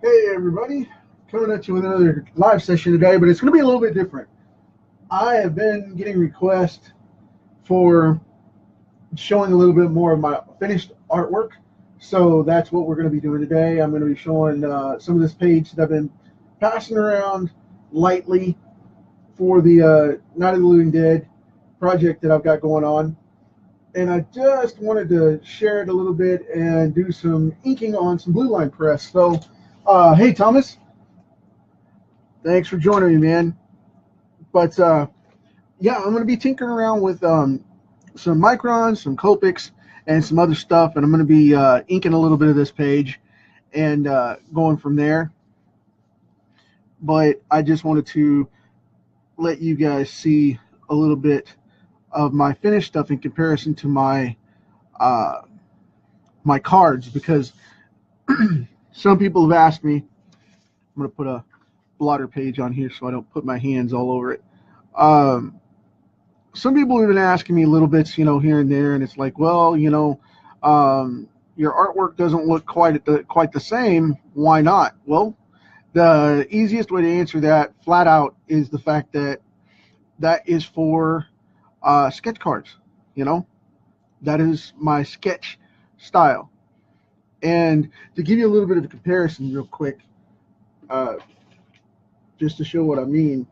Hey everybody, coming at you with another live session today, but it's going to be a little bit different. I have been getting requests for showing a little bit more of my finished artwork, so that's what we're going to be doing today. I'm going to be showing some of this page that I've been passing around lightly for the Night of the Living Dead project that I've got going on. And I just wanted to share it a little bit and do some inking on some blue line press. So, hey Thomas, thanks for joining me, man. But yeah, I'm going to be tinkering around with some microns, some Copics, and some other stuff, and I'm going to be inking a little bit of this page and going from there. But I just wanted to let you guys see a little bit of my finished stuff in comparison to uh, my cards, because some people have asked me. I'm going to put a blotter page on here so I don't put my hands all over it. Some people have been asking me little bits, here and there, and it's like, well, your artwork doesn't look quite the same. Why not? Well, the easiest way to answer that flat out is the fact that that is for sketch cards. That is my sketch style. And to give you a little bit of a comparison, real quick, uh, just to show what I mean.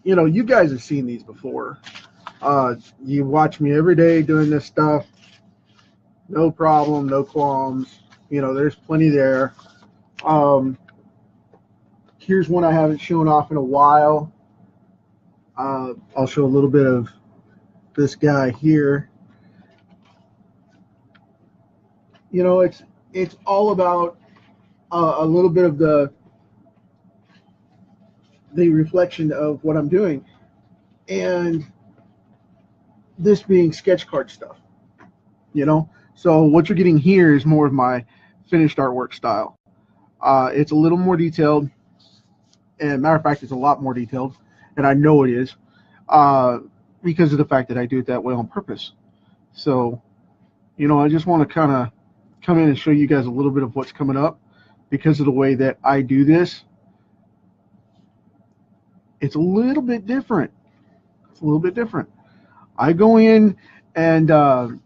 You guys have seen these before. You watch me every day doing this stuff. No problem, no qualms. There's plenty there. Here's one I haven't shown off in a while. I'll show a little bit of this guy here. It's all about a little bit of the reflection of what I'm doing, and this being sketch card stuff. So what you're getting here is more of my finished artwork style. It's a little more detailed, and matter of fact, it's a lot more detailed, and I know it is, because of the fact that I do it that way on purpose. So, I just want to kind of come in and show you guys a little bit of what's coming up because of the way that I do this. It's a little bit different. I go in and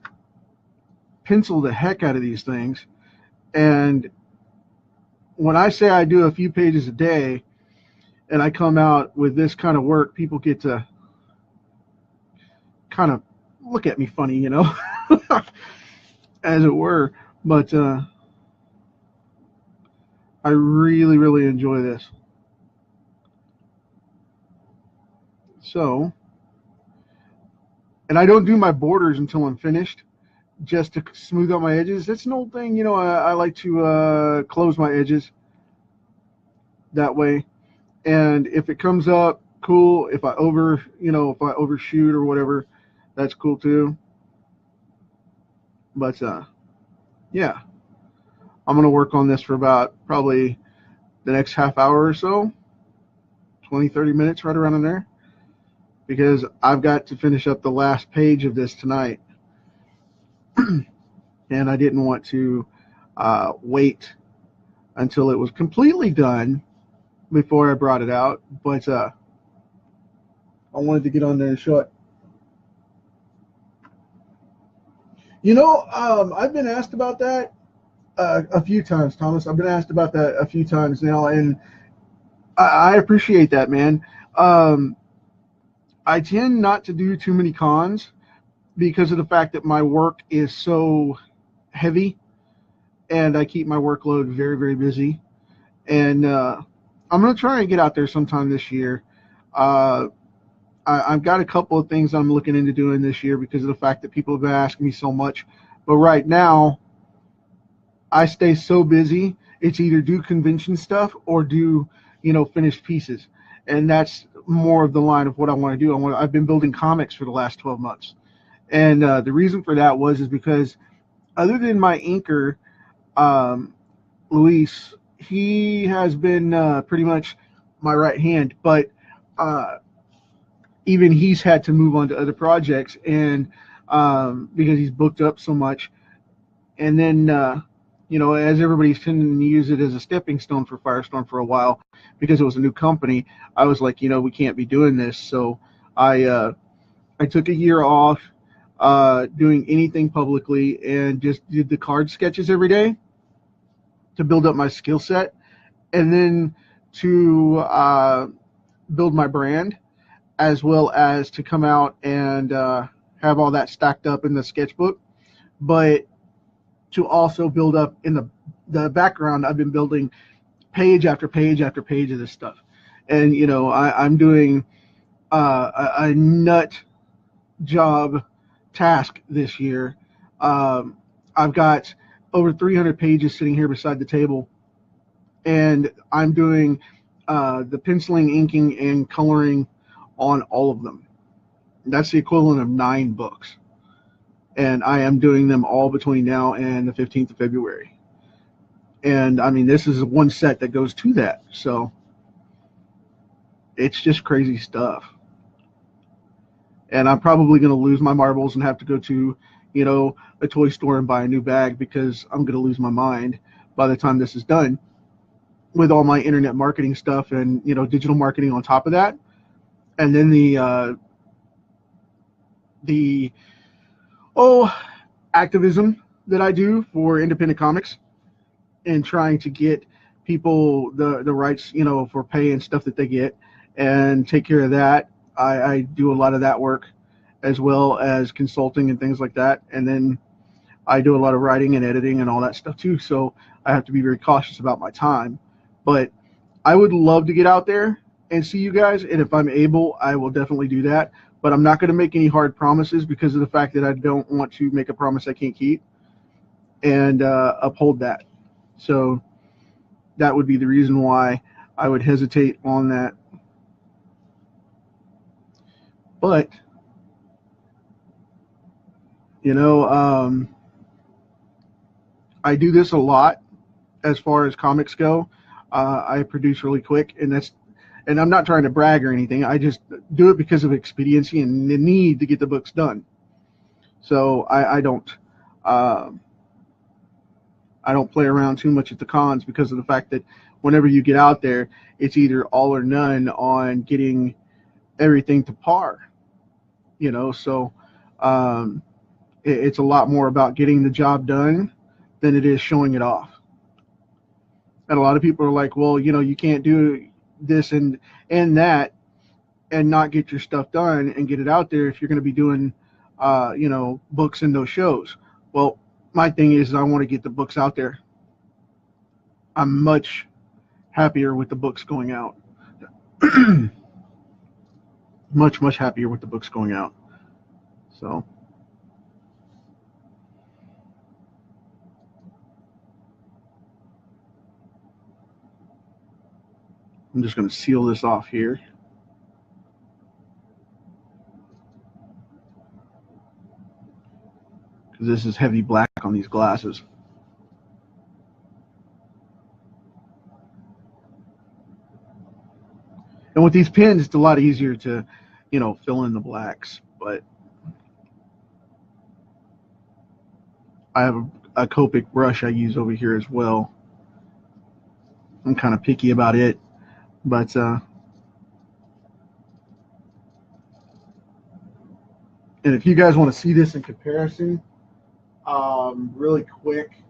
pencil the heck out of these things, and when I say I do a few pages a day and I come out with this kind of work, people get to kind of look at me funny, as it were. But I really, really enjoy this. So, and I don't do my borders until I'm finished, just to smooth out my edges. That's an old thing, I like to close my edges that way. And if it comes up, cool. If I overshoot or whatever, that's cool too. But yeah, I'm gonna work on this for about probably the next half hour or so, 20-30 minutes, right around in there, because I've got to finish up the last page of this tonight. And I didn't want to wait until it was completely done before I brought it out, but I wanted to get on there and show it. I've been asked about that a few times, Thomas. I've been asked about that a few times now, and I appreciate that, man. I tend not to do too many cons because of the fact that my work is so heavy, and I keep my workload very, very busy. And I'm going to try and get out there sometime this year. I've got a couple of things I'm looking into doing this year because of the fact that people have been asking me so much. But right now, I stay so busy, it's either do convention stuff or do, finished pieces. And that's more of the line of what I want to do. I've been building comics for the last 12 months. And the reason for that is because other than my inker, Luis, he has been pretty much my right hand, but even he's had to move on to other projects, and because he's booked up so much. And then you know, as everybody's tending to use it as a stepping stone for FireStorm for a while because it was a new company, I was like, you know, we can't be doing this. So I took a year off doing anything publicly and just did the card sketches every day to build up my skill set, and then to build my brand, as well as to come out and have all that stacked up in the sketchbook. But to also build up in the background, I've been building page after page after page of this stuff. And, you know, I'm doing a nut job task this year. I've got over 300 pages sitting here beside the table, and I'm doing the penciling, inking, and coloring on all of them. That's the equivalent of 9 books. And I am doing them all between now and the 15th of February. And I mean, this is one set that goes to that. So it's just crazy stuff. And I'm probably going to lose my marbles and have to go to, you know, a toy store and buy a new bag, because I'm going to lose my mind by the time this is done, with all my internet marketing stuff and, you know, digital marketing on top of that. And then the activism that I do for independent comics and trying to get people the rights, you know, for pay and stuff that they get, and take care of that. I do a lot of that work, as well as consulting and things like that. And then I do a lot of writing and editing and all that stuff too. So I have to be very cautious about my time. But I would love to get out there and see you guys. And if I'm able, I will definitely do that. But I'm not going to make any hard promises, because of the fact that I don't want to make a promise I can't keep and uphold that. So that would be the reason why I would hesitate on that. But, you know, I do this a lot as far as comics go. I produce really quick, and I'm not trying to brag or anything. I just do it because of expediency and the need to get the books done. So I don't play around too much at the cons, because of the fact that whenever you get out there, it's either all or none on getting everything to par. You know, so it's a lot more about getting the job done than it is showing it off. And a lot of people are like, well, you know, you can't do this and that and not get your stuff done and get it out there if you're going to be doing, you know, books and those shows. Well, my thing is I want to get the books out there. I'm much happier with the books going out. much happier with the books going out. So I'm just going to seal this off here. Because this is heavy black on these glasses. And with these pens, it's a lot easier to, you know, fill in the blacks. But I have a Copic brush I use over here as well. I'm kind of picky about it, but and if you guys want to see this in comparison, really quick,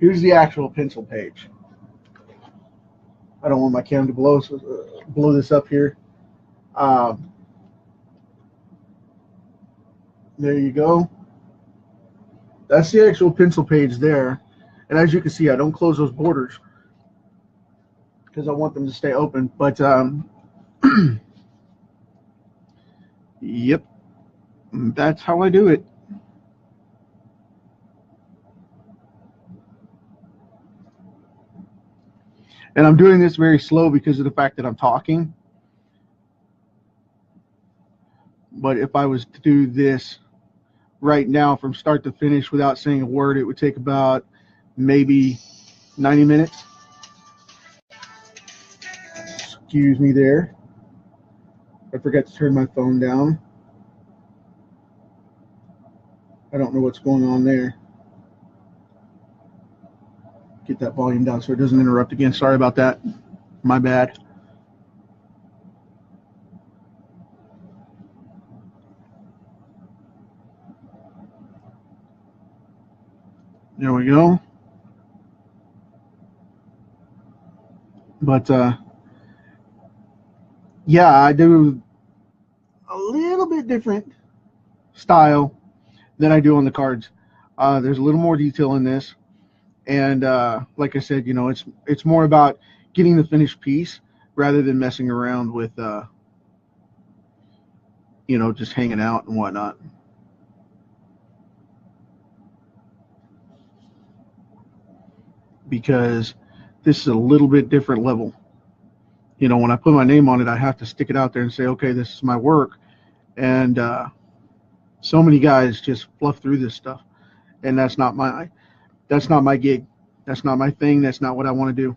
here's the actual pencil page. I don't want my camera to blow this up here. There you go. That's the actual pencil page there. And as you can see, I don't close those borders because I want them to stay open. But yep, that's how I do it. And I'm doing this very slow because of the fact that I'm talking. But if I was to do this right now from start to finish without saying a word, it would take about maybe 90 minutes. Excuse me there. I forgot to turn my phone down. I don't know what's going on there. get that volume down so it doesn't interrupt again. Sorry about that. My bad. There we go. But yeah, I do a little bit different style than I do on the cards. There's a little more detail in this, and like I said, you know, it's more about getting the finished piece rather than messing around with you know, just hanging out and whatnot. Because this is a little bit different level. You know, when I put my name on it, I have to stick it out there and say, okay, this is my work. And so many guys just fluff through this stuff, and that's not my gig. That's not my thing. That's not what I want to do.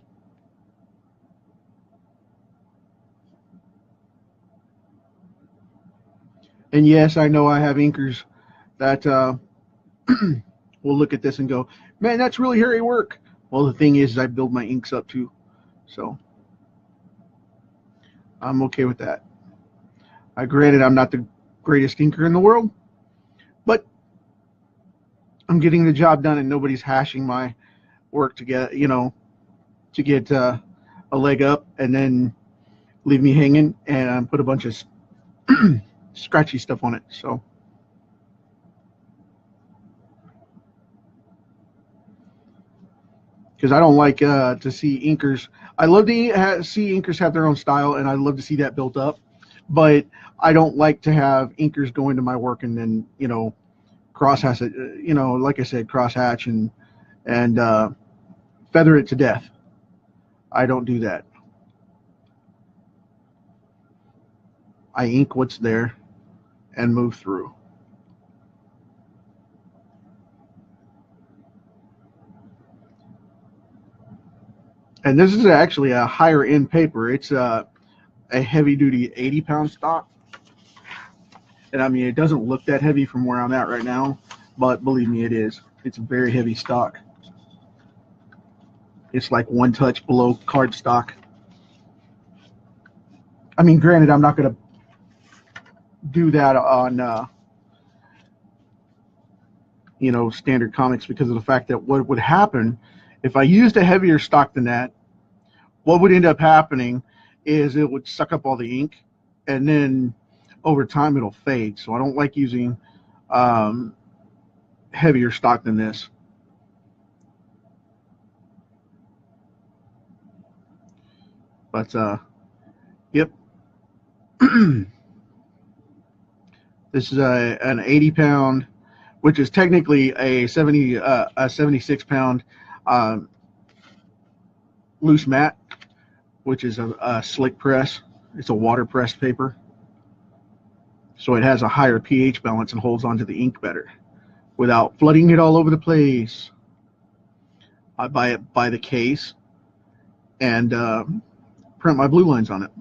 And yes, I know I have inkers that will look at this and go, man, that's really hairy work. Well, the thing is I build my inks up too, so I'm okay with that. Granted, I'm not the greatest inker in the world, but I'm getting the job done, and nobody's hashing my work to get, you know, to get a leg up and then leave me hanging and put a bunch of scratchy stuff on it. So because I don't like to see inkers. I love to see inkers have their own style, and I love to see that built up. But I don't like to have inkers go into my work and then, you know, cross-hatch it, you know, like I said, cross-hatch and feather it to death. I don't do that. I ink what's there and move through. And this is actually a higher end paper. It's a heavy duty 80-pound stock. And I mean, it doesn't look that heavy from where I'm at right now, but believe me, it is. It's a very heavy stock. It's like one touch below card stock. I mean, granted, I'm not going to do that on, you know, standard comics because of the fact that what would happen if I used a heavier stock than that, what would end up happening is it would suck up all the ink, and then over time it'll fade. So I don't like using heavier stock than this. But yep. This is an 80-pound, which is technically a 76-pound loose mat, which is a slick press. It's a water pressed paper, so it has a higher pH balance and holds onto the ink better without flooding it all over the place. I buy it by the case and print my blue lines on it.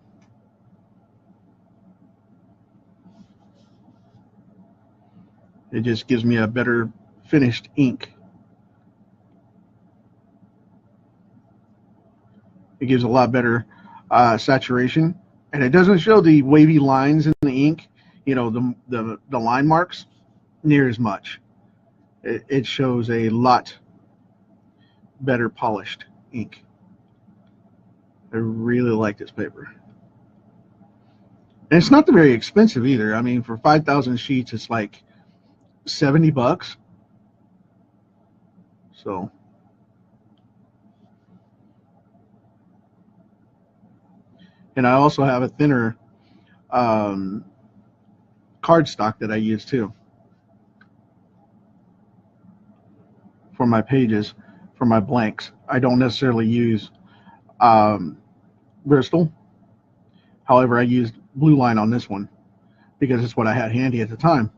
It just gives me a better finished ink. It gives a lot better saturation, and it doesn't show the wavy lines in the ink, you know, the line marks near as much. It shows a lot better polished ink. I really like this paper. And it's not very expensive either. I mean, for 5,000 sheets, it's like $70. So and I also have a thinner cardstock that I use too for my pages, for my blanks. I don't necessarily use Bristol. However, I used Blue Line on this one because it's what I had handy at the time.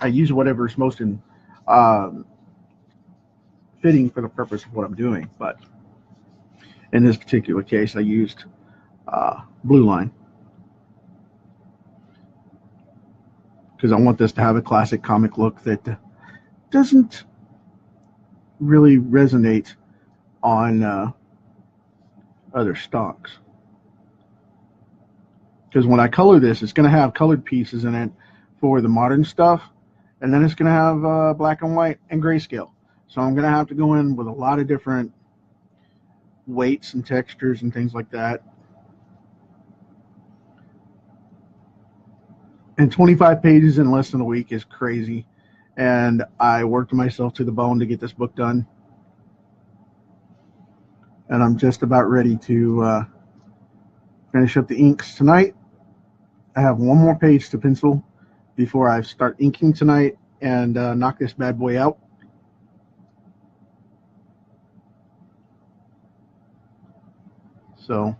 I use whatever's most in fitting for the purpose of what I'm doing, but in this particular case, I used Blue Line. because I want this to have a classic comic look that doesn't really resonate on other stocks. Because when I color this, it's going to have colored pieces in it for the modern stuff, and then it's going to have black and white and grayscale. So I'm going to have to go in with a lot of different weights and textures and things like that. And 25 pages in less than a week is crazy. And I worked myself to the bone to get this book done. And I'm just about ready to finish up the inks tonight. I have one more page to pencil before I start inking tonight and knock this bad boy out. So,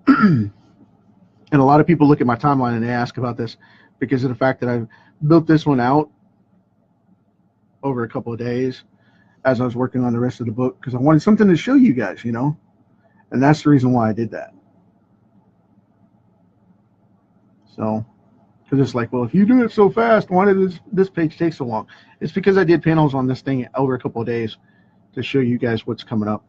and a lot of people look at my timeline and they ask about this because of the fact that I've built this one out over a couple of days as I was working on the rest of the book, because I wanted something to show you guys, you know, and that's the reason why I did that. So, because it's like, well, if you do it so fast, why did this page take so long? It's because I did panels on this thing over a couple of days to show you guys what's coming up.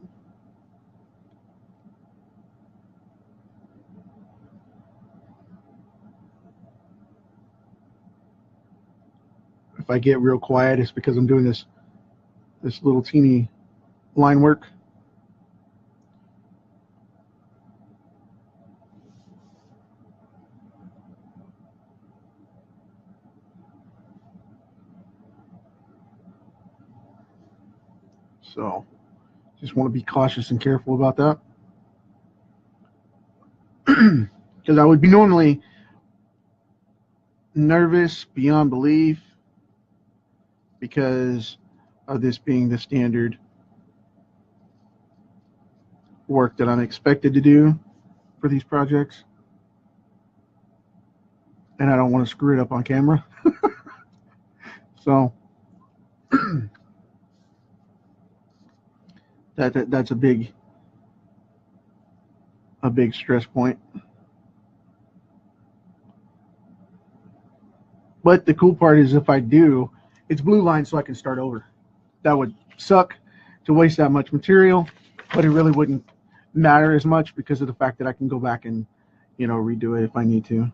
If I get real quiet, it's because I'm doing this little teeny line work. So just want to be cautious and careful about that. Because I would be normally nervous beyond belief because of this being the standard work that I'm expected to do for these projects. And I don't want to screw it up on camera. So that's a big stress point. But the cool part is if I do, it's blue line so I can start over. That would suck to waste that much material, but it really wouldn't matter as much because of the fact that I can go back and, you know, redo it if I need to.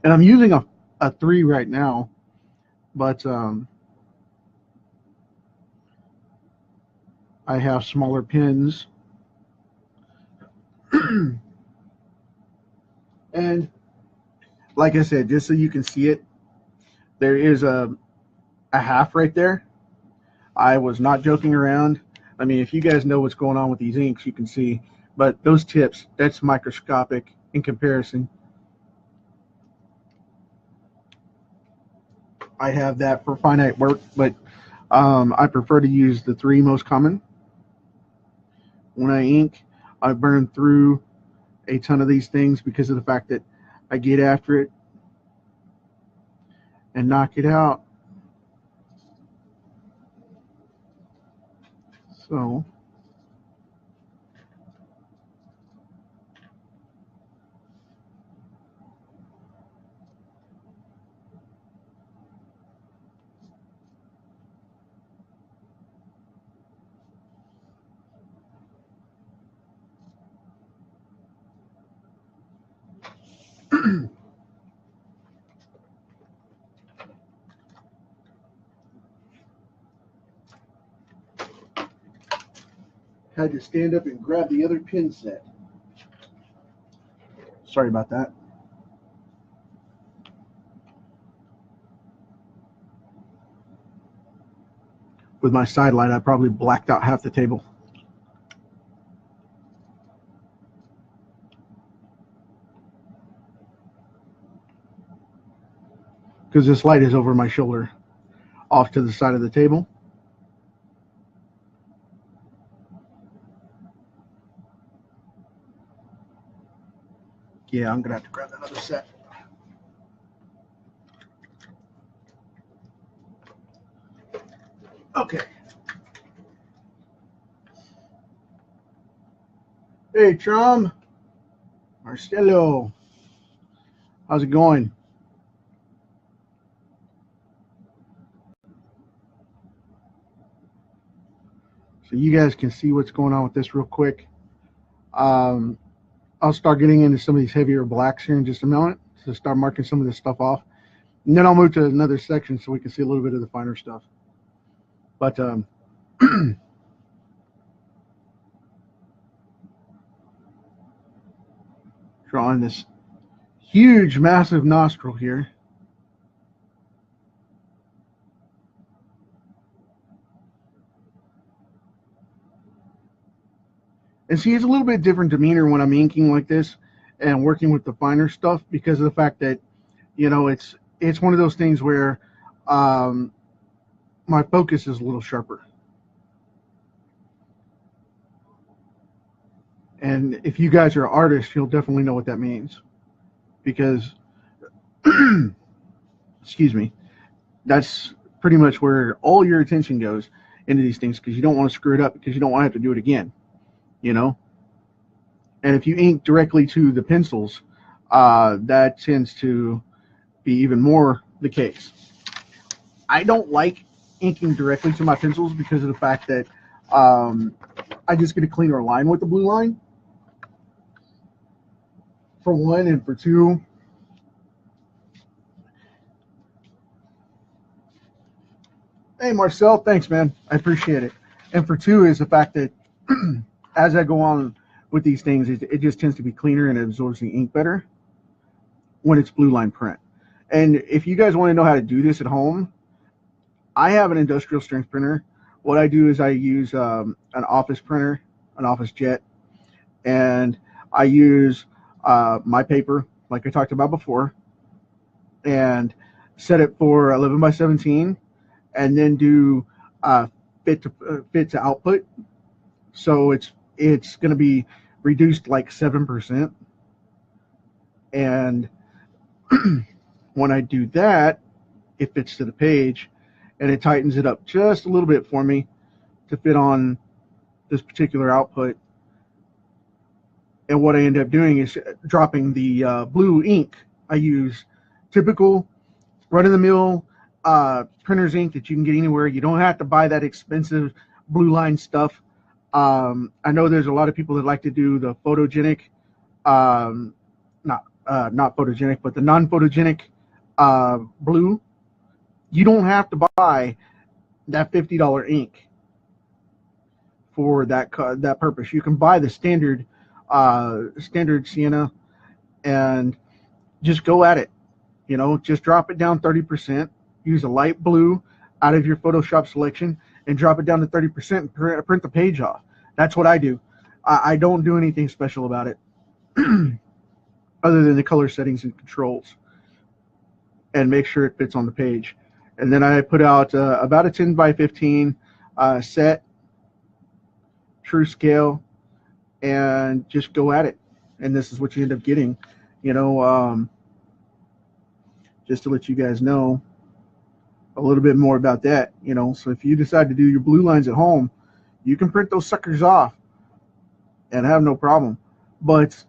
And I'm using a 3 right now, but I have smaller pins. And like I said, just so you can see it, there is a half right there. I was not joking around. I mean, if you guys know what's going on with these inks, you can see. But those tips, that's microscopic in comparison. I have that for finite work, but I prefer to use the 3 most common. When I ink, I burn through a ton of these things because of the fact that I get after it and knock it out. So had to stand up and grab the other pin set. Sorry about that. With my side light, I probably blacked out half the table. Because this light is over my shoulder, off to the side of the table. Yeah, I'm gonna have to grab another set. Okay. Hey, Trom. Marcelo. How's it going? So you guys can see what's going on with this real quick. Um, I'll start getting into some of these heavier blacks here in just a moment to start marking some of this stuff off. And then I'll move to another section so we can see a little bit of the finer stuff. But drawing this huge, massive nostril here. And see, it's a little bit different demeanor when I'm inking like this and working with the finer stuff because of the fact that, you know, it's one of those things where my focus is a little sharper. And if you guys are artists, you'll definitely know what that means because, excuse me, that's pretty much where all your attention goes into these things because you don't want to screw it up because you don't want to have to do it again, you know? And if you ink directly to the pencils, that tends to be even more the case. I don't like inking directly to my pencils because of the fact that I just get a cleaner line with the blue line, for one, and for two, hey Marcel, thanks man, I appreciate it. And for two is the fact that as I go on with these things, it just tends to be cleaner and it absorbs the ink better when it's blue line print. And if you guys want to know how to do this at home, I have an industrial strength printer. What I do is I use an office printer, an office jet, and I use my paper, like I talked about before, and set it for 11 by 17, and then do fit to output. So it's going to be reduced like 7%. And when I do that, it fits to the page, and it tightens it up just a little bit for me to fit on this particular output. And what I end up doing is dropping the blue ink. I use typical run-of-the-mill printer's ink that you can get anywhere. You don't have to buy that expensive blue line stuff. I know there's a lot of people that like to do the photogenic, not photogenic, but the non-photogenic blue. You don't have to buy that $50 ink for that purpose. You can buy the standard sienna and just go at it. You know, just drop it down 30%. Use a light blue out of your Photoshop selection and drop it down to 30% and print the page off. That's what I do. I don't do anything special about it other than the color settings and controls, and make sure it fits on the page. And then I put out about a 10 by 15 set, true scale, and just go at it. And this is what you end up getting, you know. Just to let you guys know a little bit more about that, you know. So if you decide to do your blue lines at home, you can print those suckers off and have no problem. But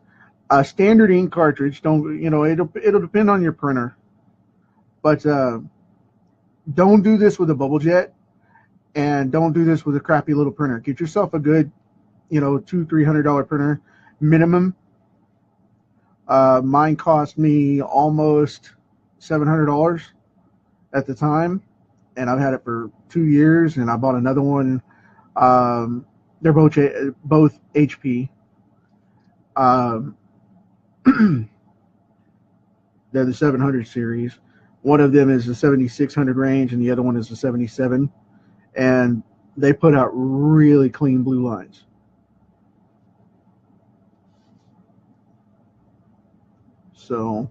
a standard ink cartridge, don't, you know, it'll depend on your printer. But don't do this with a bubble jet, and don't do this with a crappy little printer. Get yourself a good, you know, $200-300 printer minimum. Mine cost me almost $700 at the time, and I've had it for 2 years, and I bought another one. They're both HP. They're the 700 series. One of them is the 7600 range, and the other one is the 77. And they put out really clean blue lines. So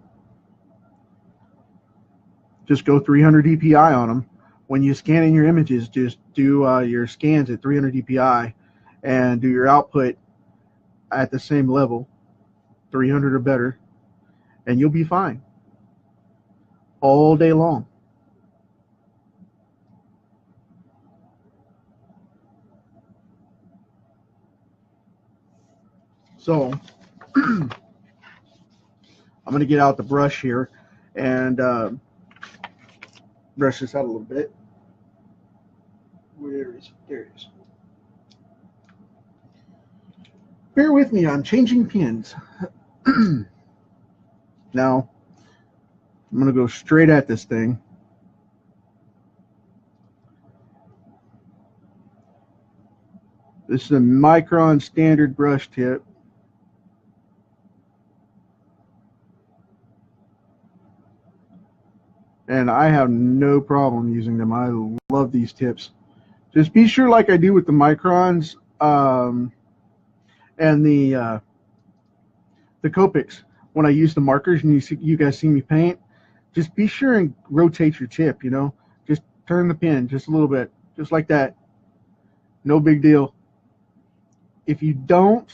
just go 300 DPI on them. When you scan in your images, just do your scans at 300 DPI and do your output at the same level, 300 or better, and you'll be fine all day long. So I'm going to get out the brush here and brush this out a little bit. Where is it? There it is. Bear with me, I'm changing pins. Now, I'm going to go straight at this thing. This is a Micron standard brush tip. And I have no problem using them. I love these tips. Just be sure, like I do with the Microns and the Copics, when I use the markers and you guys see me paint, just be sure and rotate your tip, you know. Just turn the pin just a little bit, just like that. No big deal. If you don't,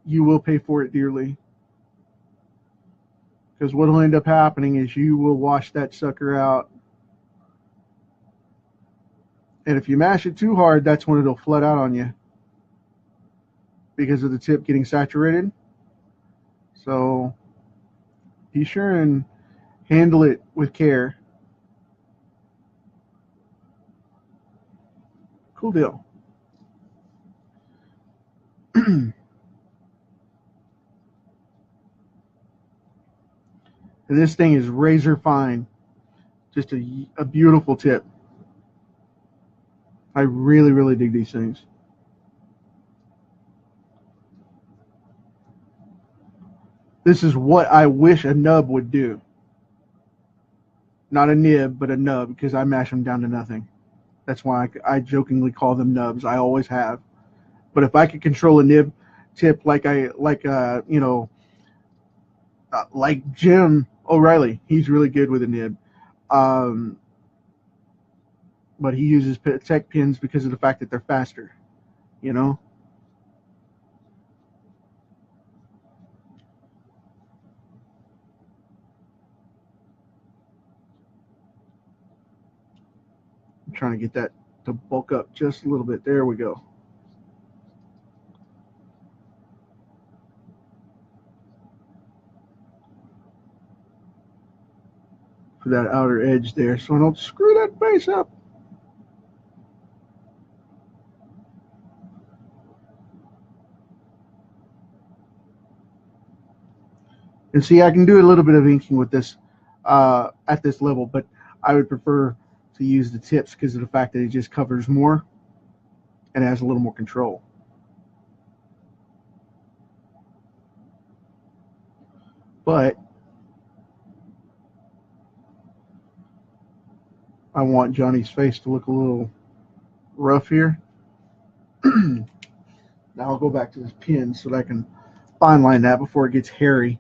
you will pay for it dearly. Because what will end up happening is you will wash that sucker out. And if you mash it too hard, that's when it'll flood out on you, because of the tip getting saturated. So be sure and handle it with care. Cool deal. And this thing is razor fine. Just a beautiful tip. I really, really dig these things. This is what I wish a nub would do. Not a nib, but a nub, because I mash them down to nothing. That's why I jokingly call them nubs. I always have. But if I could control a nib tip like Jim O'Reilly, he's really good with a nib. But he uses tech pins because of the fact that they're faster, you know. I'm trying to get that to bulk up just a little bit. There we go. For that outer edge there, so I don't screw that base up. And see, I can do a little bit of inking with this at this level, but I would prefer to use the tips because of the fact that it just covers more and has a little more control. But I want Johnny's face to look a little rough here. Now I'll go back to this pin so that I can fine line that before it gets hairy.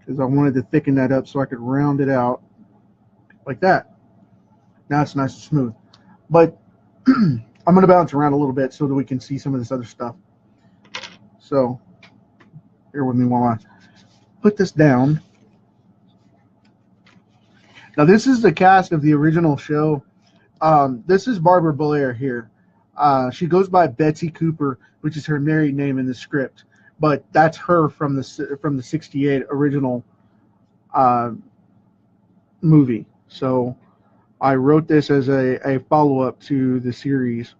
Because I wanted to thicken that up so I could round it out like that. Now it's nice and smooth. But I'm going to bounce around a little bit so that we can see some of this other stuff. So bear with me while I put this down. Now this is the cast of the original show. This is Barbara Belair here. She goes by Betsy Cooper, which is her married name in the script, but that's her from the '68 original movie. So I wrote this as a follow-up to the series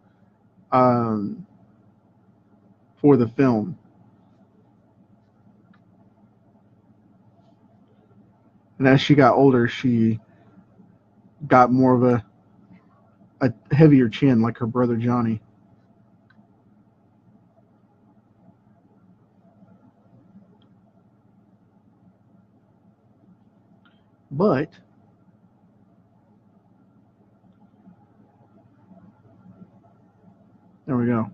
for the film. And as she got older, she got more of a heavier chin like her brother Johnny. But there we go.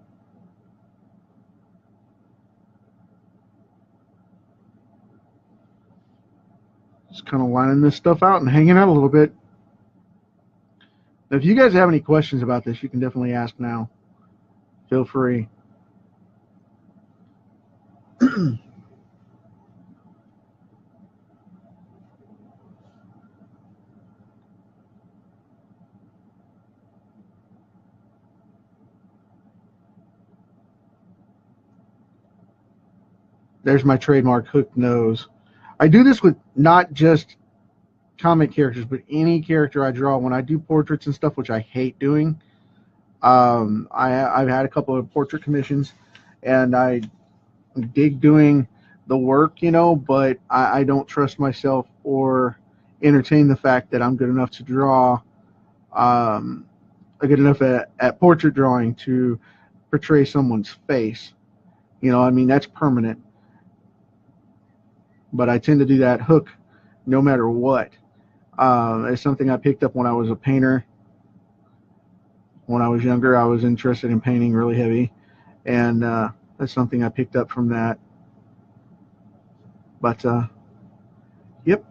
Just kind of lining this stuff out and hanging out a little bit. Now, if you guys have any questions about this, you can definitely ask now. Feel free. There's my trademark hooked nose. I do this with not just comic characters, but any character I draw. When I do portraits and stuff, which I hate doing, I've had a couple of portrait commissions, and I dig doing the work, you know, but I don't trust myself or entertain the fact that I'm good enough to draw, good enough at portrait drawing to portray someone's face. You know, I mean, that's permanent. But I tend to do that hook no matter what. It's something I picked up when I was a painter. When I was younger, I was interested in painting really heavy, and that's something I picked up from that. But yep.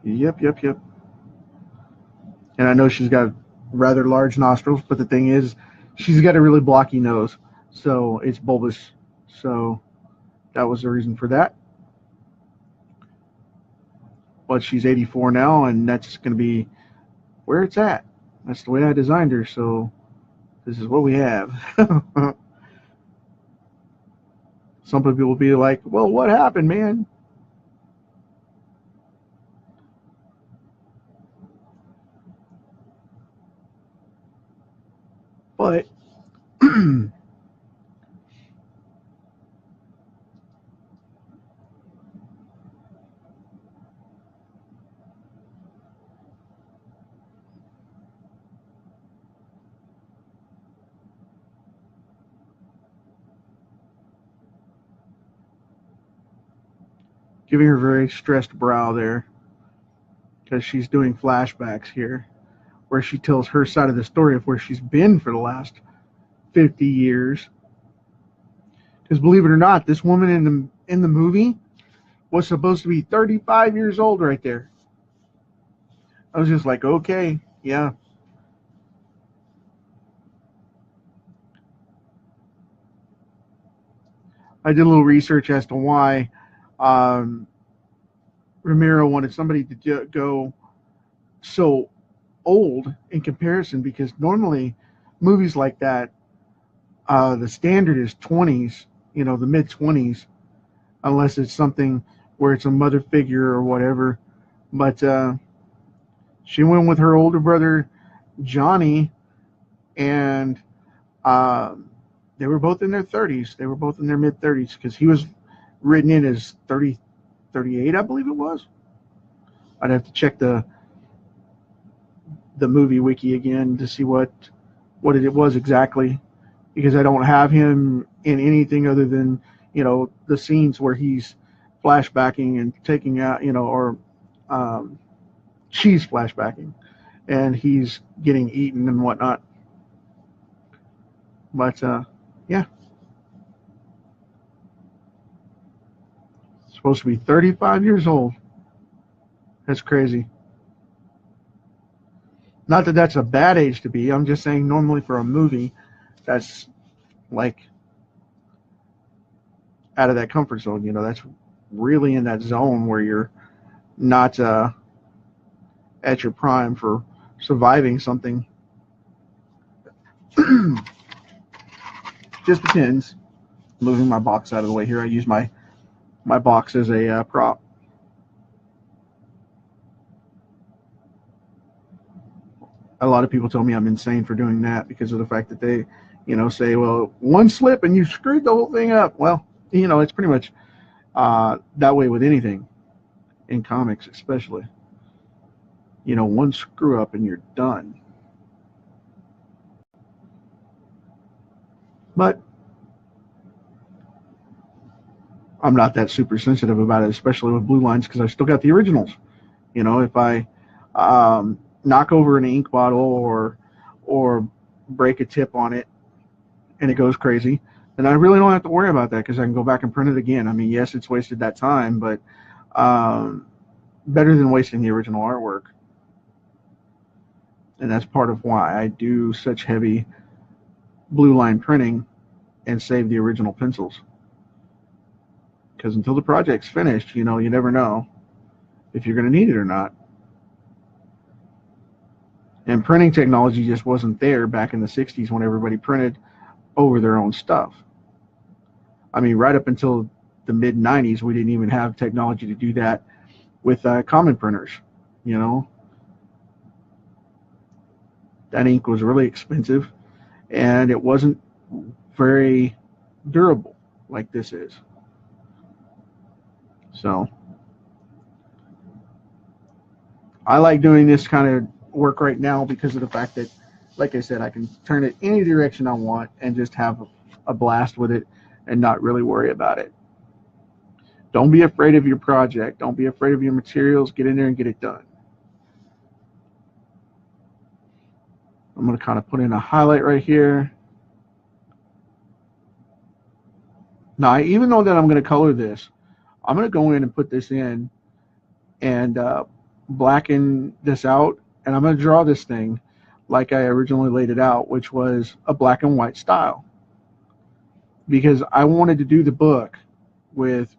And I know she's got rather large nostrils, but the thing is, she's got a really blocky nose, so it's bulbous. So that was the reason for that. But she's 84 now, and that's going to be where it's at. That's the way I designed her, so this is what we have. Some people will be like, well, what happened, man? But giving her very stressed brow there, because she's doing flashbacks here where she tells her side of the story of where she's been for the last 50 years. Because believe it or not, this woman in the movie was supposed to be 35 years old right there. I was just like, okay, yeah. I did a little research as to why Romero wanted somebody to go so old in comparison, because normally movies like that, the standard is 20s, you know, the mid 20s, unless it's something where it's a mother figure or whatever. But she went with her older brother Johnny, and they were both in their 30s. They were both in their mid 30s, because he was written in as 30, 38, I believe it was. I'd have to check the movie wiki again to see what it was exactly, because I don't have him in anything other than, you know, the scenes where he's flashbacking and taking out, you know, or she's flashbacking and he's getting eaten and whatnot. But yeah, supposed to be 35 years old. That's crazy. Not that that's a bad age to be. I'm just saying normally for a movie, that's like out of that comfort zone. You know, that's really in that zone where you're not at your prime for surviving something. Just depends. Moving my box out of the way here. I use my box as a prop. A lot of people tell me I'm insane for doing that because of the fact that they, you know, say, well, one slip and you screwed the whole thing up. Well, you know, it's pretty much that way with anything, in comics especially. You know, one screw up and you're done. But I'm not that super sensitive about it, especially with blue lines, because I still got the originals. You know, if I knock over an ink bottle or break a tip on it and it goes crazy, then I really don't have to worry about that, because I can go back and print it again. I mean, yes, it's wasted that time, but better than wasting the original artwork. And that's part of why I do such heavy blue line printing and save the original pencils. Because until the project's finished, you know, you never know if you're going to need it or not. And printing technology just wasn't there back in the 60s when everybody printed over their own stuff. I mean, right up until the mid 90s, we didn't even have technology to do that with common printers. You know, that ink was really expensive, and it wasn't very durable like this is. So I like doing this kind of work right now because of the fact that, like I said, I can turn it any direction I want and just have a blast with it and not really worry about it. Don't be afraid of your project. Don't be afraid of your materials. Get in there and get it done. I'm going to kind of put in a highlight right here. Now, even though that I'm going to color this, I'm going to go in and put this in and blacken this out, and I'm going to draw this thing like I originally laid it out, which was a black and white style, because I wanted to do the book with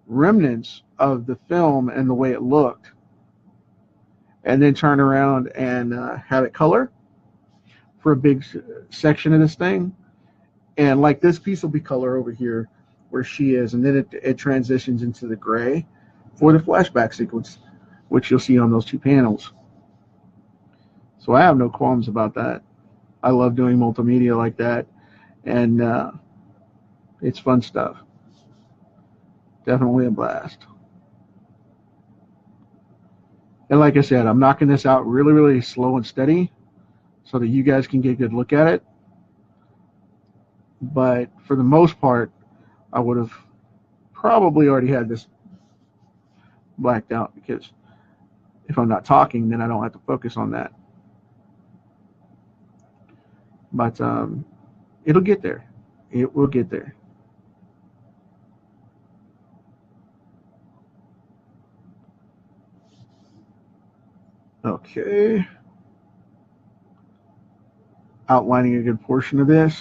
remnants of the film and the way it looked, and then turn around and have it color for a big section of this thing. And like this piece will be color over here where she is, and then it transitions into the gray for the flashback sequence, which you'll see on those two panels. So I have no qualms about that. I love doing multimedia like that, and it's fun stuff. Definitely a blast. And like I said, I'm knocking this out really, really slow and steady so that you guys can get a good look at it. But for the most part, I would have probably already had this blacked out, because if I'm not talking, then I don't have to focus on that. But it'll get there. It will get there. Okay. Outlining a good portion of this.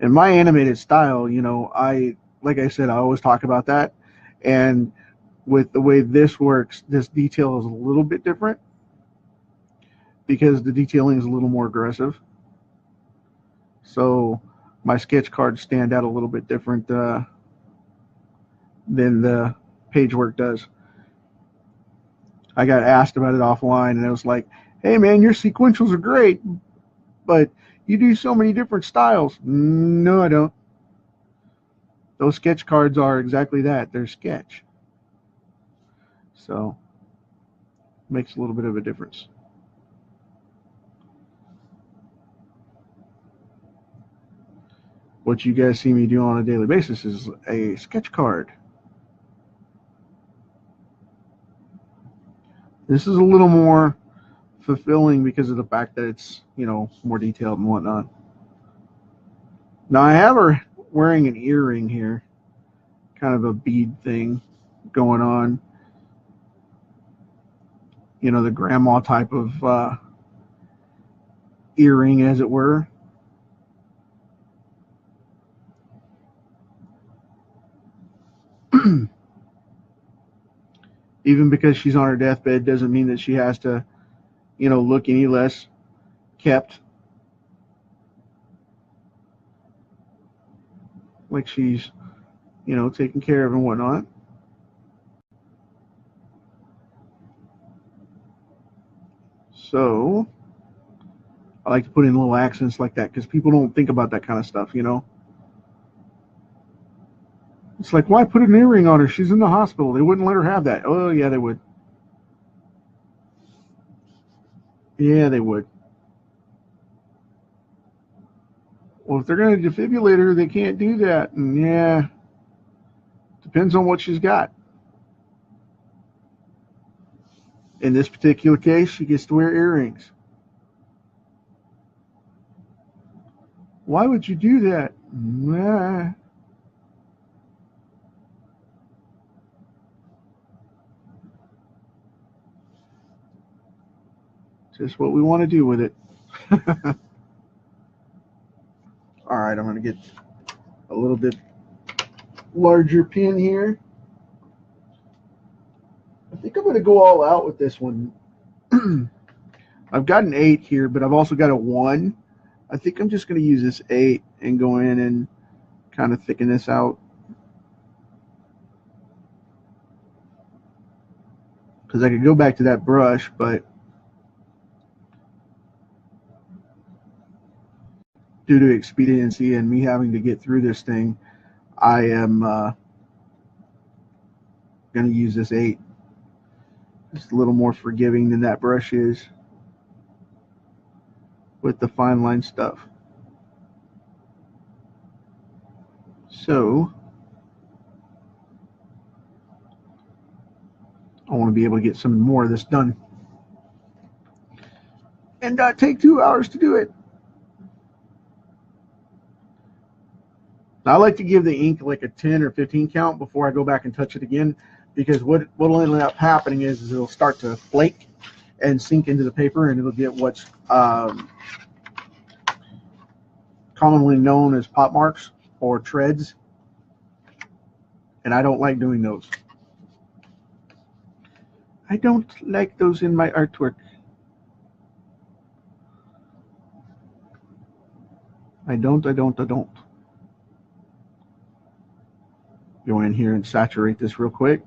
In my animated style, you know, like I said, I always talk about that. And with the way this works, this detail is a little bit different because the detailing is a little more aggressive. So my sketch cards stand out a little bit different than the page work does. I got asked about it offline, and it was like, hey man, your sequentials are great, but you do so many different styles. No, I don't. Those sketch cards are exactly that. They're sketch. So makes a little bit of a difference. What you guys see me do on a daily basis is a sketch card. This is a little more fulfilling because of the fact that it's, you know, more detailed and whatnot. Now I have her wearing an earring here, kind of a bead thing going on. You know, the grandma type of earring, as it were. Even because she's on her deathbed doesn't mean that she has to, you know, look any less kept. Like she's, you know, taken care of and whatnot. So I like to put in little accents like that because people don't think about that kind of stuff, you know. It's like, why put an earring on her? She's in the hospital. They wouldn't let her have that. Oh, yeah, they would. Yeah, they would. Well, if they're going to defibrillate her, they can't do that. And yeah, depends on what she's got. In this particular case, she gets to wear earrings. Why would you do that? Nah. Just what we want to do with it. All right, I'm going to get a little bit larger pen here. I think I'm going to go all out with this one. I've got an 8 here, but I've also got a 1. I think I'm just going to use this 8 and go in and kind of thicken this out. Because I could go back to that brush, but due to expediency and me having to get through this thing, I am going to use this 8. It's a little more forgiving than that brush is with the fine line stuff. So I want to be able to get some more of this done and not take 2 hours to do it. I like to give the ink like a 10 or 15 count before I go back and touch it again, because what will end up happening is it'll start to flake and sink into the paper, and it'll get what's commonly known as pop marks or treads, and I don't like doing those. I don't like those in my artwork. I don't. Go in here and saturate this real quick.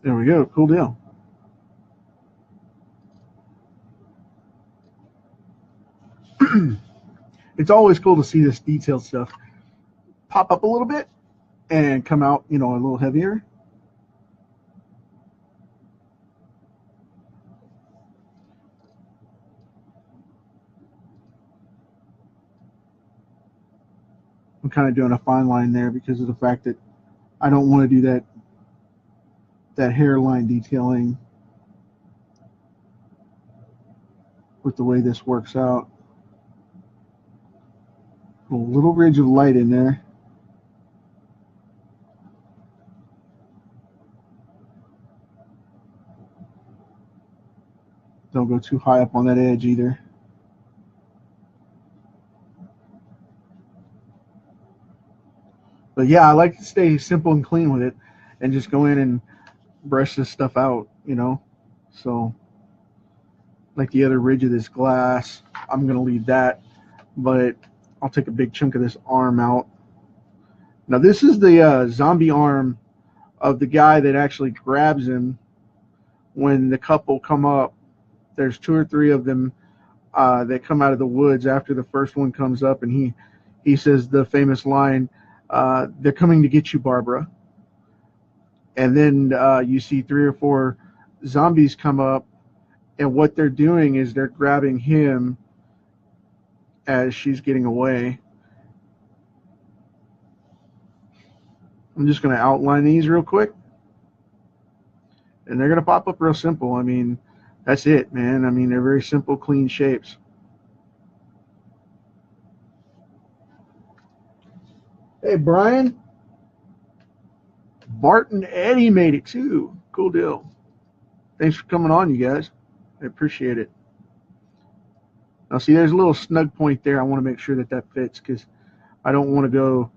There we go. Cool deal. It's always cool to see this detailed stuff pop up a little bit and come out, you know, a little heavier. I'm kind of doing a fine line there because of the fact that I don't want to do that hairline detailing with the way this works out. A little ridge of light in there. Don't go too high up on that edge either. But yeah, I like to stay simple and clean with it and just go in and brush this stuff out, you know. So like the other ridge of this glass, I'm going to leave that, but I'll take a big chunk of this arm out. Now this is the zombie arm of the guy that actually grabs him when the couple come up. There's 2 or 3 of them that come out of the woods after the first one comes up, and he says the famous line, "They're coming to get you, Barbara." And then you see 3 or 4 zombies come up, and what they're doing is they're grabbing him as she's getting away. I'm just going to outline these real quick, and they're going to pop up real simple. I mean, that's it, man. I mean, they're very simple, clean shapes. Hey, Brian. Bart and Eddie made it too. Cool deal. Thanks for coming on, you guys. I appreciate it. Now, see, there's a little snug point there. I want to make sure that that fits because I don't want to go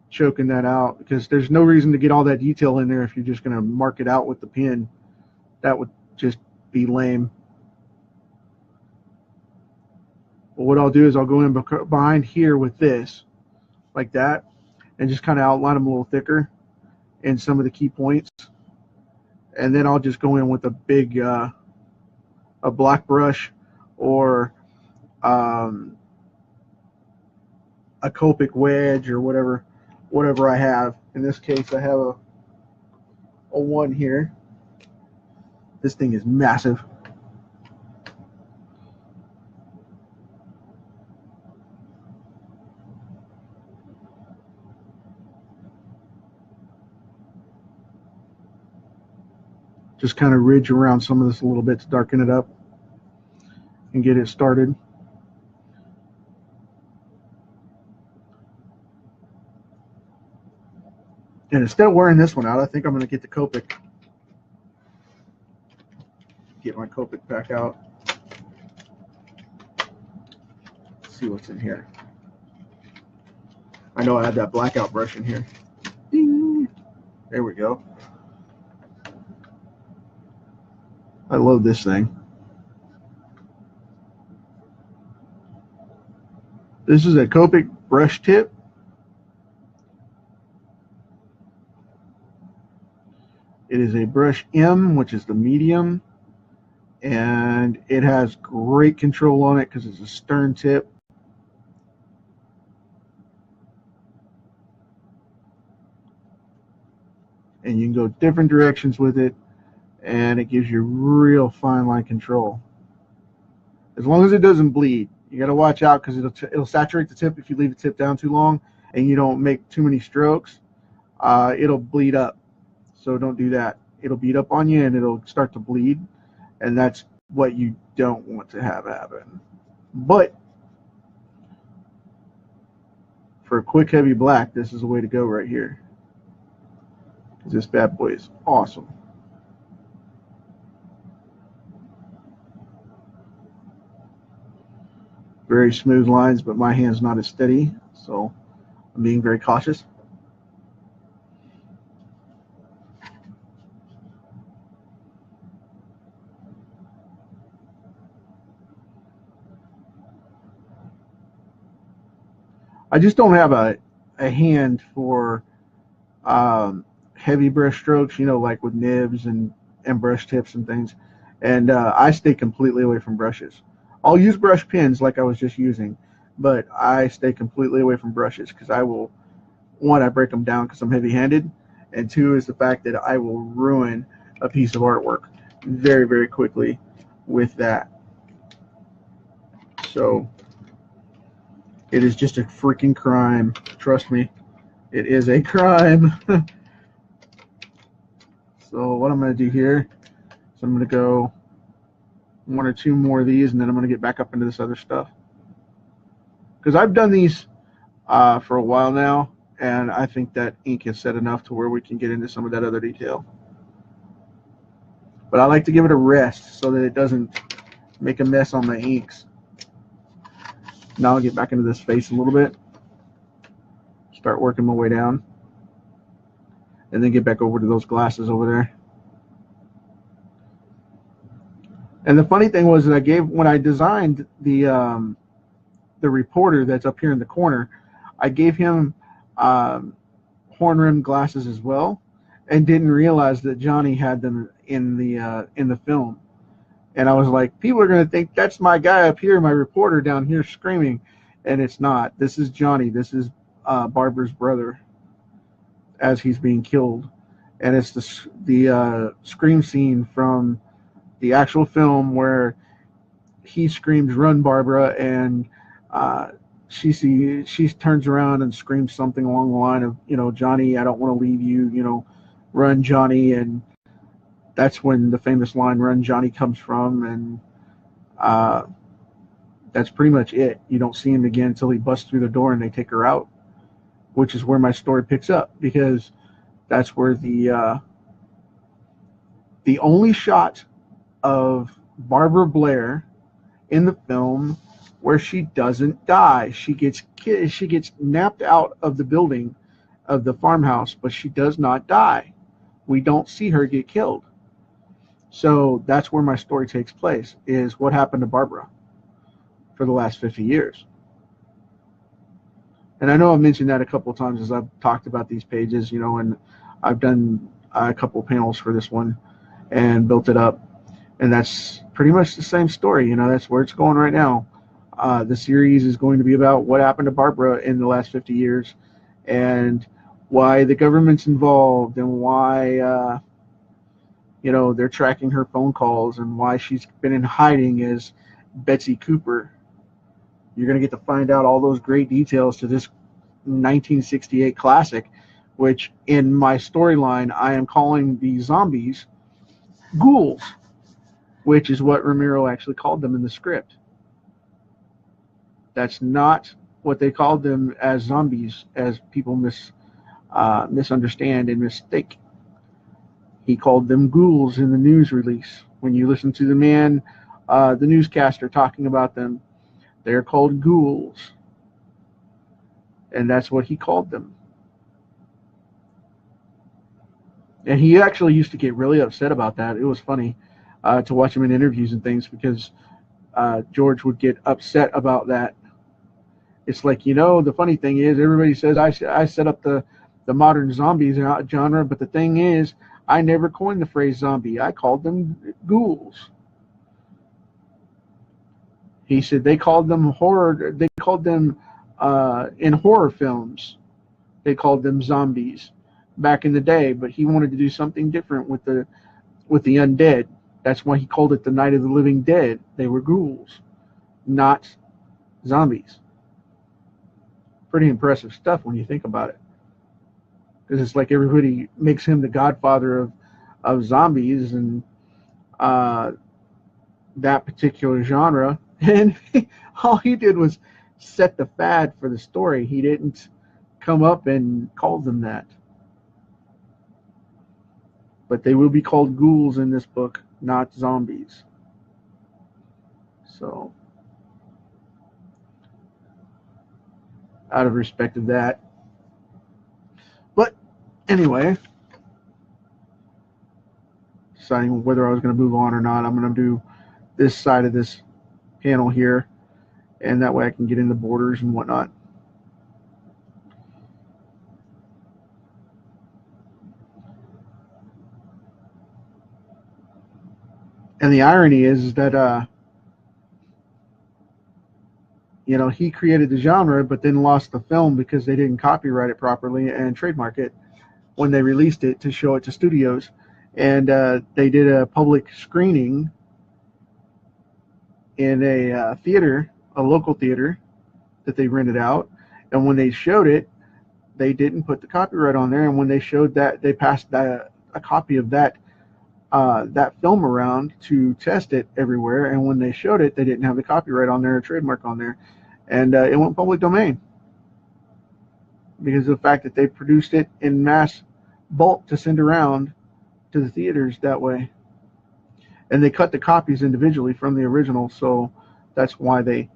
choking that out, because there's no reason to get all that detail in there if you're just going to mark it out with the pen. That would just be lame. But what I'll do is I'll go in behind here with this, like that, and just kind of outline them a little thicker in some of the key points. And then I'll just go in with a big, a black brush or a Copic wedge or whatever I have. In this case, I have a 1 here. This thing is massive. Just kind of ridge around some of this a little bit to darken it up and get it started. And instead of wearing this one out, I think I'm going to get the Copic. Get my Copic back out. see what's in here. I know I had that blackout brush in here. Ding. There we go. I love this thing. This is a Copic brush tip. It is a brush M, which is the medium, and it has great control on it because it's a stern tip. And you can go different directions with it, and it gives you real fine line control. As long as it doesn't bleed. You got to watch out because it'll saturate the tip if you leave the tip down too long and you don't make too many strokes. It'll bleed up. So don't do that. It'll beat up on you and it'll start to bleed, and that's what you don't want to have happen. But for a quick heavy black, this is the way to go right here. This bad boy is awesome. Very smooth lines, but my hand's not as steady, so I'm being very cautious. I just don't have a hand for heavy brush strokes, you know, like with nibs and brush tips and things. And I stay completely away from brushes. I'll use brush pins like I was just using, but I stay completely away from brushes because I will, one, I break them down because I'm heavy-handed, and two is the fact that I will ruin a piece of artwork very, very quickly with that. So it is just a freaking crime. Trust me, it is a crime. So what I'm going to do here is I'm going to go one or two more of these, and then I'm going to get back up into this other stuff. Because I've done these for a while now, and I think that ink is set enough to where we can get into some of that other detail. But I like to give it a rest so that it doesn't make a mess on my inks. Now I'll get back into this face a little bit, start working my way down, and then get back over to those glasses over there. And the funny thing was that when I designed the reporter that's up here in the corner, I gave him horn-rimmed glasses as well, and didn't realize that Johnny had them in the film. And I was like, people are going to think that's my guy up here, my reporter down here screaming, and it's not. This is Johnny. This is Barbara's brother as he's being killed, and it's the scream scene from the actual film where he screams, "Run, Barbara," and she turns around and screams something along the line of, you know, "Johnny, I don't want to leave you, you know, run, Johnny." And that's when the famous line, "Run, Johnny," comes from, and that's pretty much it. You don't see him again until he busts through the door and they take her out, which is where my story picks up, because that's where the only shot of Barbara Blair in the film where she doesn't die. She gets napped out of the building of the farmhouse, but she does not die. We don't see her get killed. So that's where my story takes place, is what happened to Barbara for the last 50 years. And I know I've mentioned that a couple of times as I've talked about these pages, you know, and I've done a couple of panels for this one and built it up. And that's pretty much the same story, you know, that's where it's going right now. The series is going to be about what happened to Barbara in the last 50 years and why the government's involved and why, you know, they're tracking her phone calls and why she's been in hiding as Betsy Cooper. You're going to get to find out all those great details to this 1968 classic, which in my storyline, I am calling the zombies ghouls, which is what Ramiro actually called them in the script. That's not what they called them as zombies, as people misunderstand and mistake. He called them ghouls in the news release. When you listen to the newscaster talking about them, They're called ghouls. And that's what he called them. And he actually used to get really upset about that. It was funny to watch him in interviews and things, because George would get upset about that. It's like, the funny thing is, everybody says I set up the modern zombies genre, but the thing is, I never coined the phrase zombie. I called them ghouls. He said they called them horror. They called them in horror films. They called them zombies back in the day, but he wanted to do something different with the undead. That's why he called it the Night of the Living Dead. They were ghouls, not zombies. Pretty impressive stuff when you think about it, because it's like everybody makes him the godfather of zombies and that particular genre, and all he did was set the fad for the story. He didn't come up and call them that. But they will be called ghouls in this book, not zombies. So, out of respect of that. But anyway, deciding whether I was going to move on or not, I'm going to do this side of this panel here, and that way I can get into borders and whatnot. And the irony is that he created the genre, but then lost the film because they didn't copyright it properly and trademark it when they released it to show it to studios. And they did a public screening in a theater, a local theater that they rented out. And when they showed it, they didn't put the copyright on there. And when they showed that, they passed a copy of that film around to test it everywhere. And when they showed it, they didn't have the copyright on there or trademark on there. And it went public domain because of the fact that they produced it in mass bulk to send around to the theaters that way. And they cut the copies individually from the original, so that's why they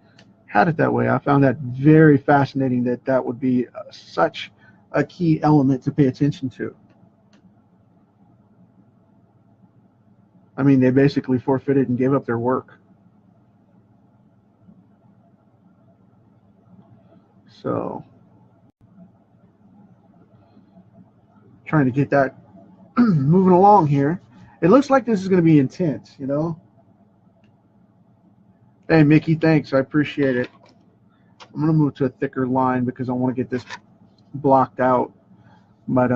had it that way. I found that very fascinating, that would be such a key element to pay attention to. I mean, they basically forfeited and gave up their work. So, trying to get that moving along here. It looks like this is going to be intense, Hey, Mickey, thanks. I appreciate it. I'm going to move to a thicker line because I want to get this blocked out. But,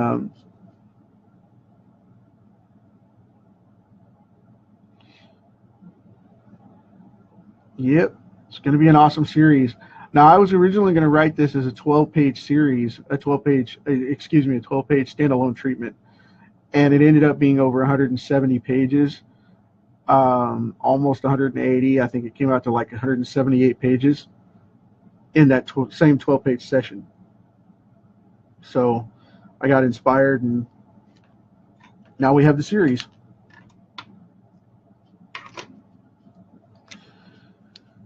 yep, it's going to be an awesome series. Now, I was originally going to write this as a 12-page series, a 12-page standalone treatment. And it ended up being over 170 pages, almost 180. I think it came out to like 178 pages in that same 12-page session. So I got inspired, and now we have the series.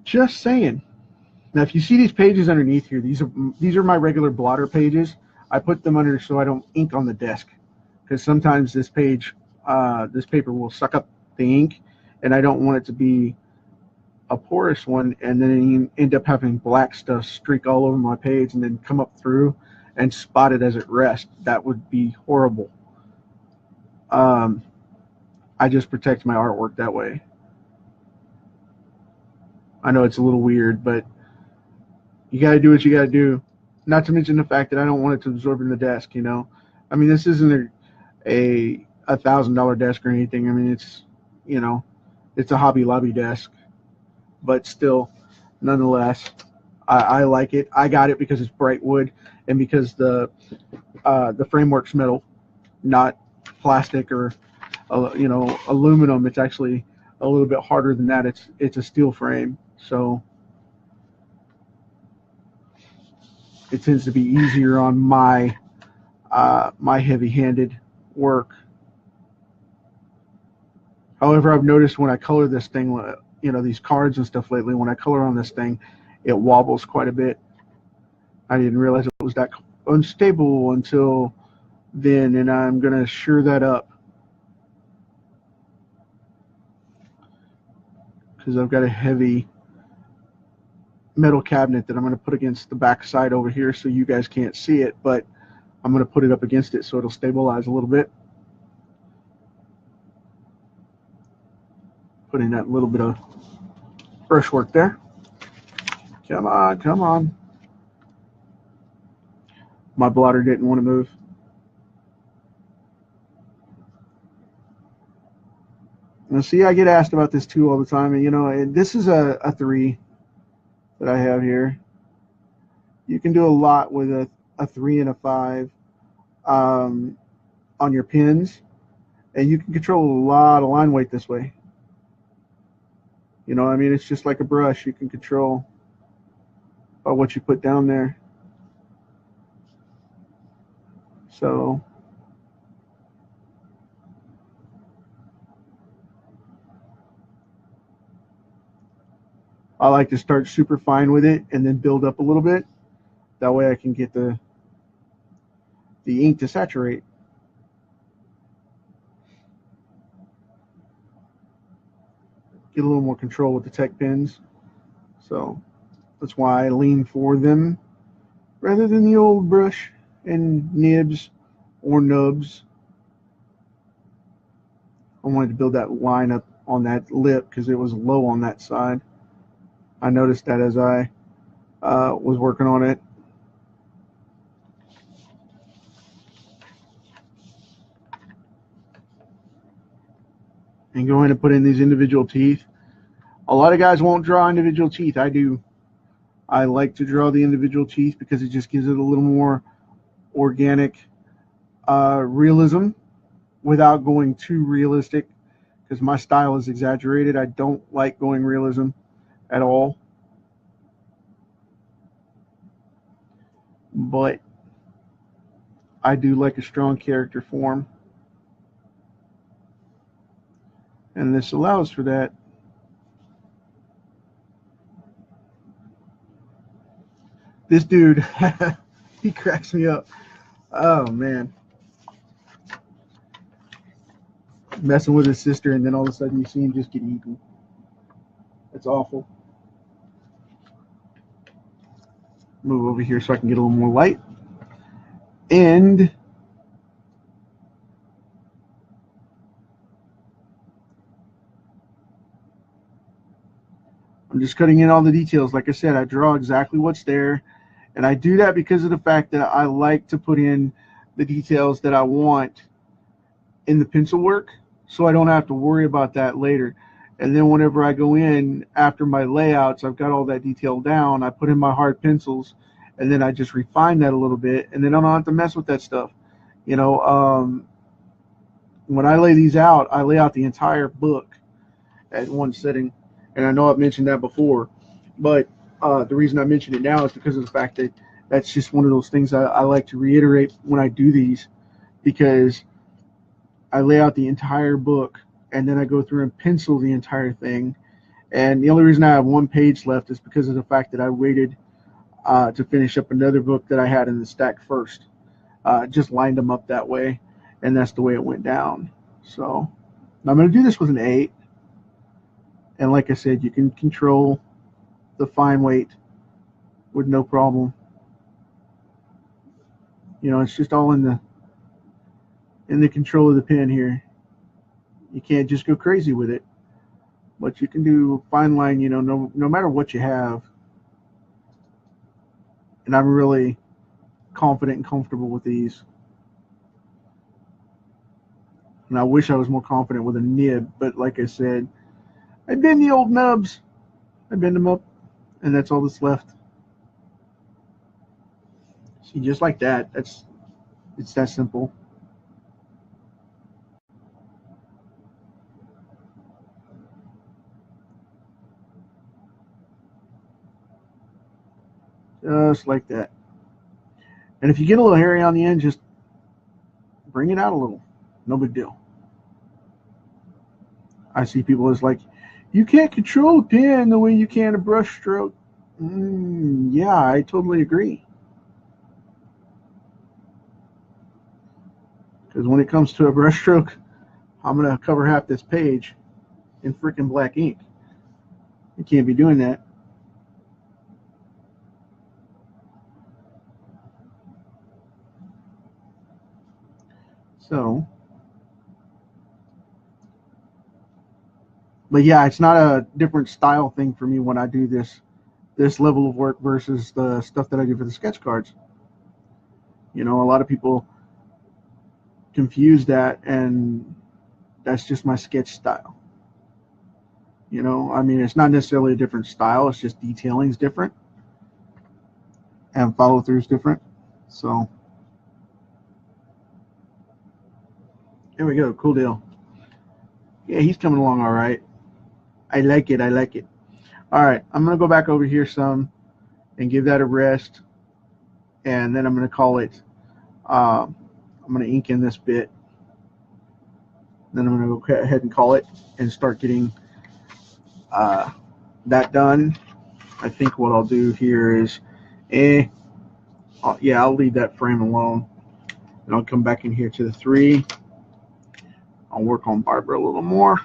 Just saying. Now, if you see these pages underneath here, these are my regular blotter pages. I put them under so I don't ink on the desk, because sometimes this paper will suck up the ink, and I don't want it to be a porous one, and then you end up having black stuff streak all over my page and then come up through and spot it as it rests. That would be horrible. I just protect my artwork that way. I know it's a little weird, but you got to do what you got to do. Not to mention the fact that I don't want it to absorb in the desk, I mean, this isn't a $1,000 desk or anything. I mean, it's, it's a Hobby Lobby desk, but still, nonetheless, I like it. I got it because it's bright wood and because the framework's metal, not plastic or aluminum. It's actually a little bit harder than that. It's a steel frame, so it tends to be easier on my heavy-handed work. However, I've noticed when I color this thing, these cards and stuff lately, when I color on this thing, it wobbles quite a bit. I didn't realize it was that unstable until then, and I'm going to sure that up because I've got a heavy metal cabinet that I'm going to put against the back side over here so you guys can't see it, but I'm going to put it up against it so it'll stabilize a little bit. Put in that little bit of brushwork there. Come on, come on. My blotter didn't want to move. Now, see, I get asked about this too all the time, and you know, this is a 3 that I have here. You can do a lot with a 3 and a 5 on your pins, and you can control a lot of line weight this way. You know, I mean, it's just like a brush. You can control by what you put down there. So I like to start super fine with it and then build up a little bit. That way I can get the ink to saturate. Get a little more control with the tech pins. So that's why I lean for them rather than the old brush and nibs or nubs. I wanted to build that line up on that lip because it was low on that side. I noticed that as I was working on it. And go ahead and put in these individual teeth. A lot of guys won't draw individual teeth. I do. I like to draw the individual teeth because it just gives it a little more organic realism without going too realistic, because my style is exaggerated. I don't like going realism at all. But I do like a strong character form. And this allows for that. This dude, he cracks me up. Oh, man. Messing with his sister, and then all of a sudden you see him just get eaten. It's awful. Move over here so I can get a little more light. And I'm just cutting in all the details. Like I said, I draw exactly what's there. And I do that because of the fact that I like to put in the details that I want in the pencil work, so I don't have to worry about that later. And then whenever I go in after my layouts, I've got all that detail down. I put in my hard pencils, and then I just refine that a little bit, and then I don't have to mess with that stuff. You know, when I lay these out, I lay out the entire book at one sitting. And I know I've mentioned that before, but the reason I mention it now is because of the fact that that's just one of those things I like to reiterate when I do these, because I lay out the entire book and then I go through and pencil the entire thing. And the only reason I have one page left is because of the fact that I waited to finish up another book that I had in the stack first. Just lined them up that way, and that's the way it went down. So I'm going to do this with an 8. And like I said, you can control the fine weight with no problem. You know, it's just all in the control of the pen here. You can't just go crazy with it, but you can do fine line, you know, no matter what you have. And I'm really confident and comfortable with these. And I wish I was more confident with a nib, but like I said, I bend the old nubs. I bend them up, and that's all that's left. See, just like that. It's that simple. Just like that. And if you get a little hairy on the end, just bring it out a little. No big deal. I see people as like, you can't control a pen the way you can a brush stroke. Yeah, I totally agree. Because when it comes to a brushstroke, I'm going to cover half this page in freaking black ink. You can't be doing that. So, but yeah, it's not a different style thing for me when I do this level of work versus the stuff that I do for the sketch cards. You know, a lot of people confuse that, and that's just my sketch style. You know, I mean, it's not necessarily a different style, it's just detailing is different and follow through is different. So, here we go. Cool deal. Yeah, he's coming along all right. I like it. I like it. All right, I'm going to go back over here some and give that a rest. And then I'm going to call it, I'm going to ink in this bit. Then I'm going to go ahead and call it and start getting that done. I think what I'll do here is, I'll leave that frame alone. And I'll come back in here to the 3. I'll work on Barbara a little more.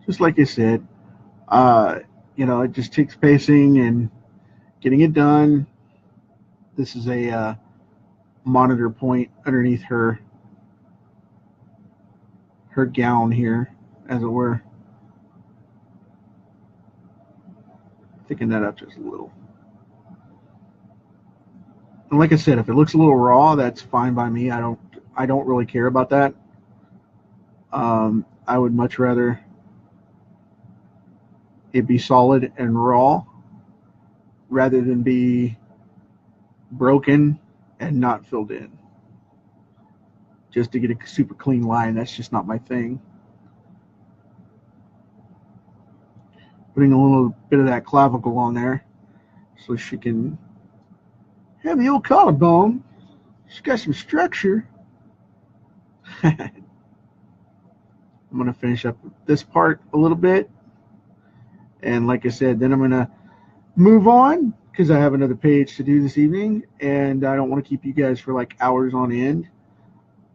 Just like I said, you know, it just takes pacing and getting it done. This is a monitor point underneath her gown here, as it were. Thicken that up just a little. And like I said, if it looks a little raw, that's fine by me. I don't really care about that. I would much rather it be solid and raw rather than be broken and not filled in. Just to get a super clean line, that's just not my thing. Putting a little bit of that clavicle on there so she can have the old collarbone. She's got some structure. I'm going to finish up this part a little bit. And like I said, then I'm going to move on because I have another page to do this evening. And I don't want to keep you guys for like hours on end.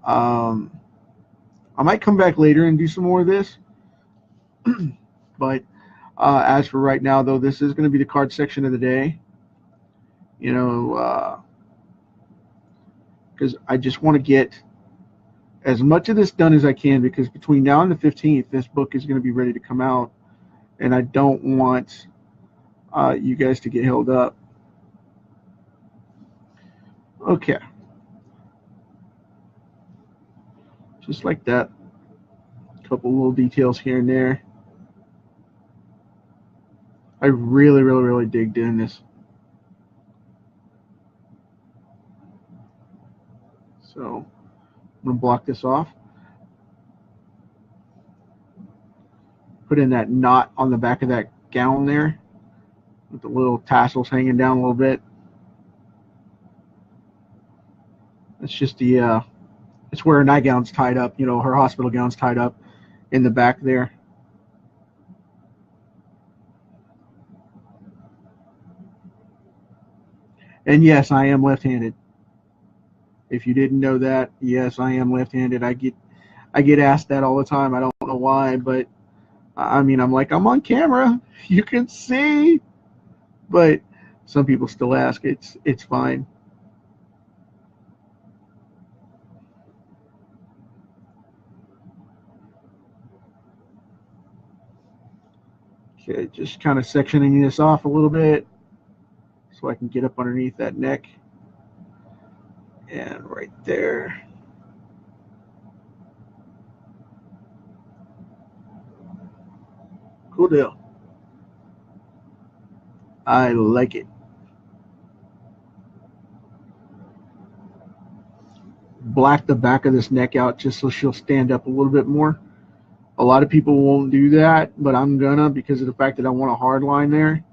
I might come back later and do some more of this. But as for right now, though, this is going to be the card section of the day. You know, because I just want to get as much of this done as I can, because between now and the 15th, this book is going to be ready to come out, and I don't want you guys to get held up. Okay. Just like that. A couple little details here and there. I really, really, really dig doing this. So I'm going to block this off. Put in that knot on the back of that gown there with the little tassels hanging down a little bit. It's just the, it's where her nightgown's tied up, you know, her hospital gown's tied up in the back there. And yes, I am left-handed. If you didn't know that, yes, I am left-handed. I get asked that all the time. I don't know why, but I mean, I'm like, I'm on camera. You can see. But some people still ask. It's fine. Okay, just kind of sectioning this off a little bit so I can get up underneath that neck. And right there. Cool deal. I like it. Black the back of this neck out just so she'll stand up a little bit more. A lot of people won't do that, but I'm gonna, because of the fact that I want a hard line there.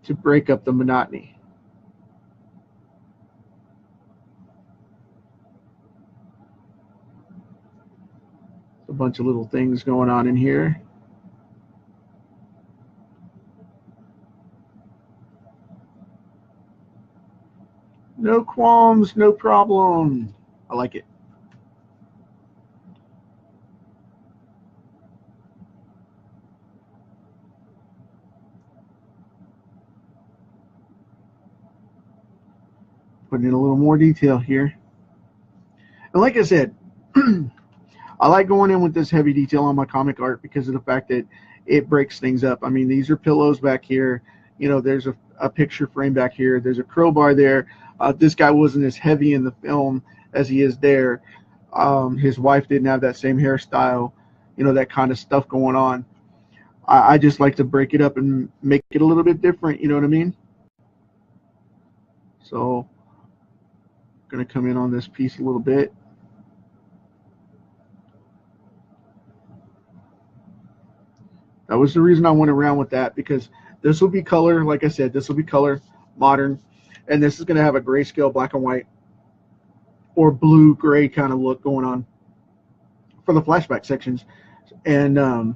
to break up the monotony. A bunch of little things going on in here. No qualms, no problem. I like it. Putting in a little more detail here. And like I said, I like going in with this heavy detail on my comic art because of the fact that it breaks things up. I mean, these are pillows back here. You know, there's a picture frame back here. There's a crowbar there. This guy wasn't as heavy in the film as he is there. His wife didn't have that same hairstyle, you know, that kind of stuff going on. I just like to break it up and make it a little bit different, you know what I mean? So, going to come in on this piece a little bit. That was the reason I went around with that, because this will be color, like I said, this will be color, modern, and this is going to have a grayscale black and white or blue gray kind of look going on for the flashback sections. And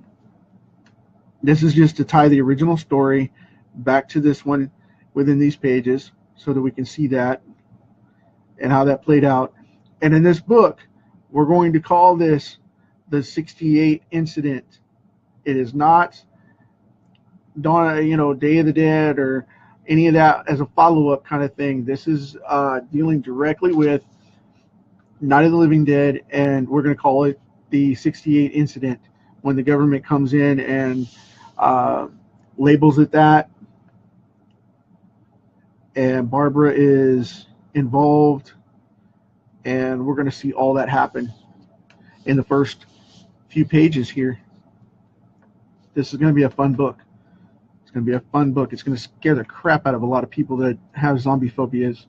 this is just to tie the original story back to this one within these pages so that we can see that and how that played out. And in this book, we're going to call this the 68 incident. It is not Dawn, you know, Day of the Dead or any of that as a follow-up kind of thing. This is dealing directly with Night of the Living Dead, and we're going to call it the 68 incident, when the government comes in and labels it that, and Barbara is involved, and we're going to see all that happen in the first few pages here. This is going to be a fun book. It's going to be a fun book. It's going to scare the crap out of a lot of people that have zombie phobias.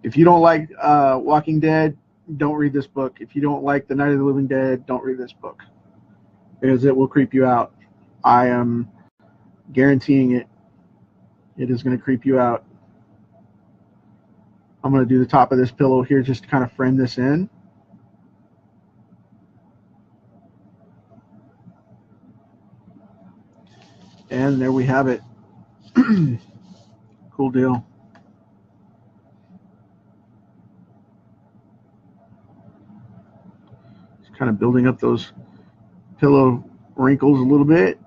If you don't like Walking Dead, don't read this book. If you don't like The Night of the Living Dead, don't read this book, because it will creep you out. I am guaranteeing it. It is going to creep you out. I'm going to do the top of this pillow here just to kind of frame this in. And there we have it. Cool deal. Just kind of building up those pillow wrinkles a little bit.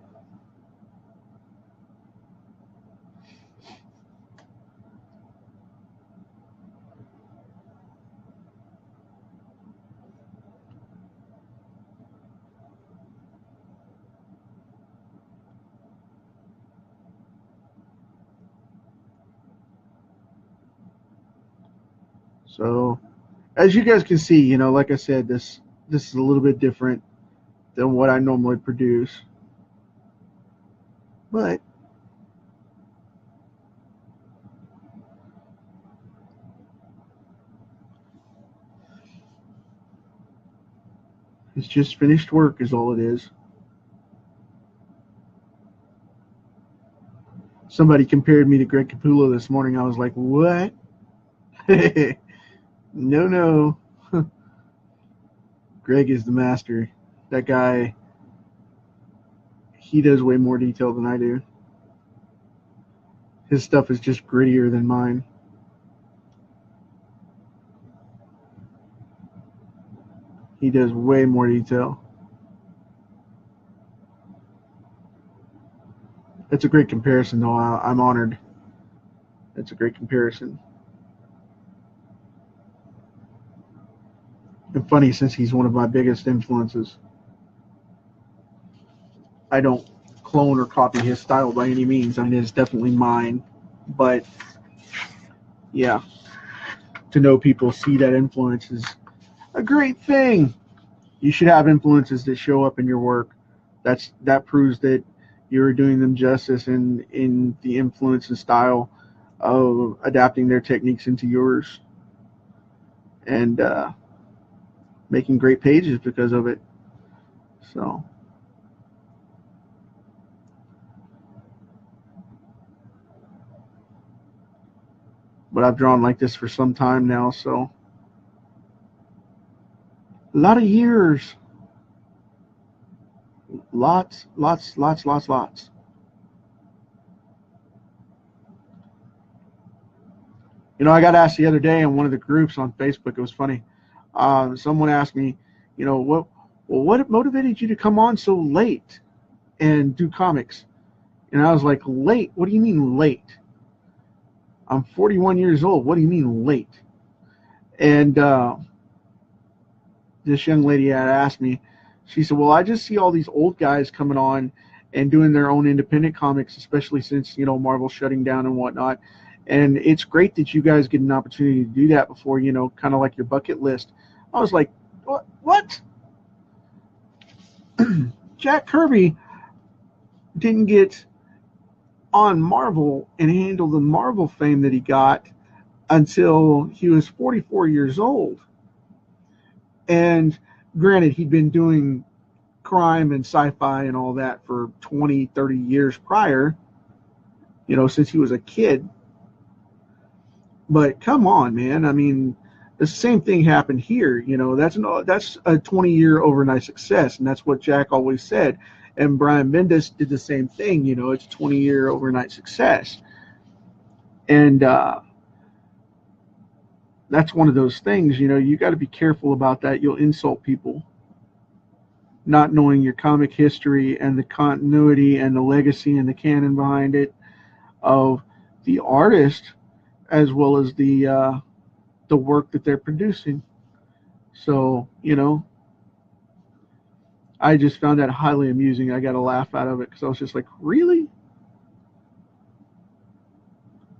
So, as you guys can see, you know, like I said, this is a little bit different than what I normally produce. But it's just finished work is all it is. Somebody compared me to Greg Capullo this morning. I was like, what? No. Greg is the master. That guy, he does way more detail than I do. His stuff is just grittier than mine. He does way more detail. It's a great comparison, though. I'm honored. It's a great comparison. And funny, since he's one of my biggest influences. I don't clone or copy his style by any means. I mean, it's definitely mine. But, yeah, to know people see that influence is a great thing. You should have influences that show up in your work. That proves that you're doing them justice in the influence and style of adapting their techniques into yours, and making great pages because of it. So but I've drawn like this for some time now, so a lot of years. Lots. You know, I got asked the other day in one of the groups on Facebook. It was funny. Someone asked me, you know, what motivated you to come on so late and do comics? And I was like, late? What do you mean late? I'm 41 years old. What do you mean late? And this young lady had asked me, she said, well, I just see all these old guys coming on and doing their own independent comics, especially since, you know, Marvel's shutting down and whatnot. And it's great that you guys get an opportunity to do that before, you know, kind of like your bucket list. I was like, what? Jack Kirby didn't get on Marvel and handle the Marvel fame that he got until he was 44 years old. And granted, he'd been doing crime and sci-fi and all that for 20, 30 years prior, you know, since he was a kid. But come on, man. I mean, the same thing happened here. You know, that's a 20-year overnight success, and that's what Jack always said. And Brian Bendis did the same thing. You know, it's a 20-year overnight success. And that's one of those things, you know, you got to be careful about that. You'll insult people. Not knowing your comic history and the continuity and the legacy and the canon behind it of the artist, as well as the work that they're producing. So, you know, I just found that highly amusing. I got a laugh out of it because I was just like, really?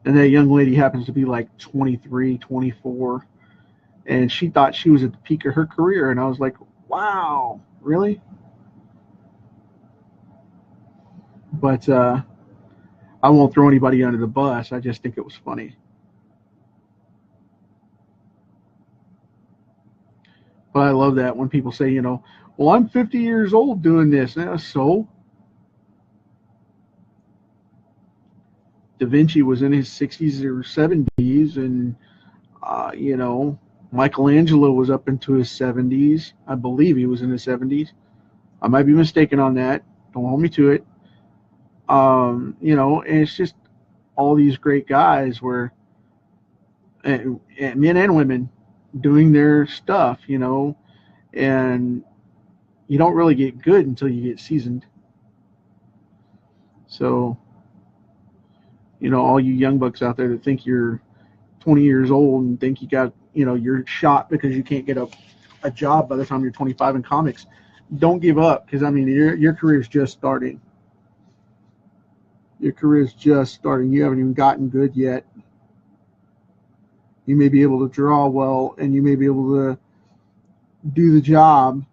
And that young lady happens to be like 23, 24, and she thought she was at the peak of her career. And I was like, wow, really? But I won't throw anybody under the bus. I just think it was funny. But I love that when people say, you know, well, I'm 50 years old doing this. So Da Vinci was in his 60s or 70s, and, you know, Michelangelo was up into his 70s. I believe he was in his 70s. I might be mistaken on that. Don't hold me to it. You know, and it's just all these great guys were, and men and women, doing their stuff, you know, and you don't really get good until you get seasoned. So, you know, all you young bucks out there that think you're 20 years old and think you got, you know, you're shot because you can't get a job by the time you're 25 in comics, don't give up, because I mean your career is just starting. Your career is just starting. You haven't even gotten good yet. You may be able to draw well and you may be able to do the job,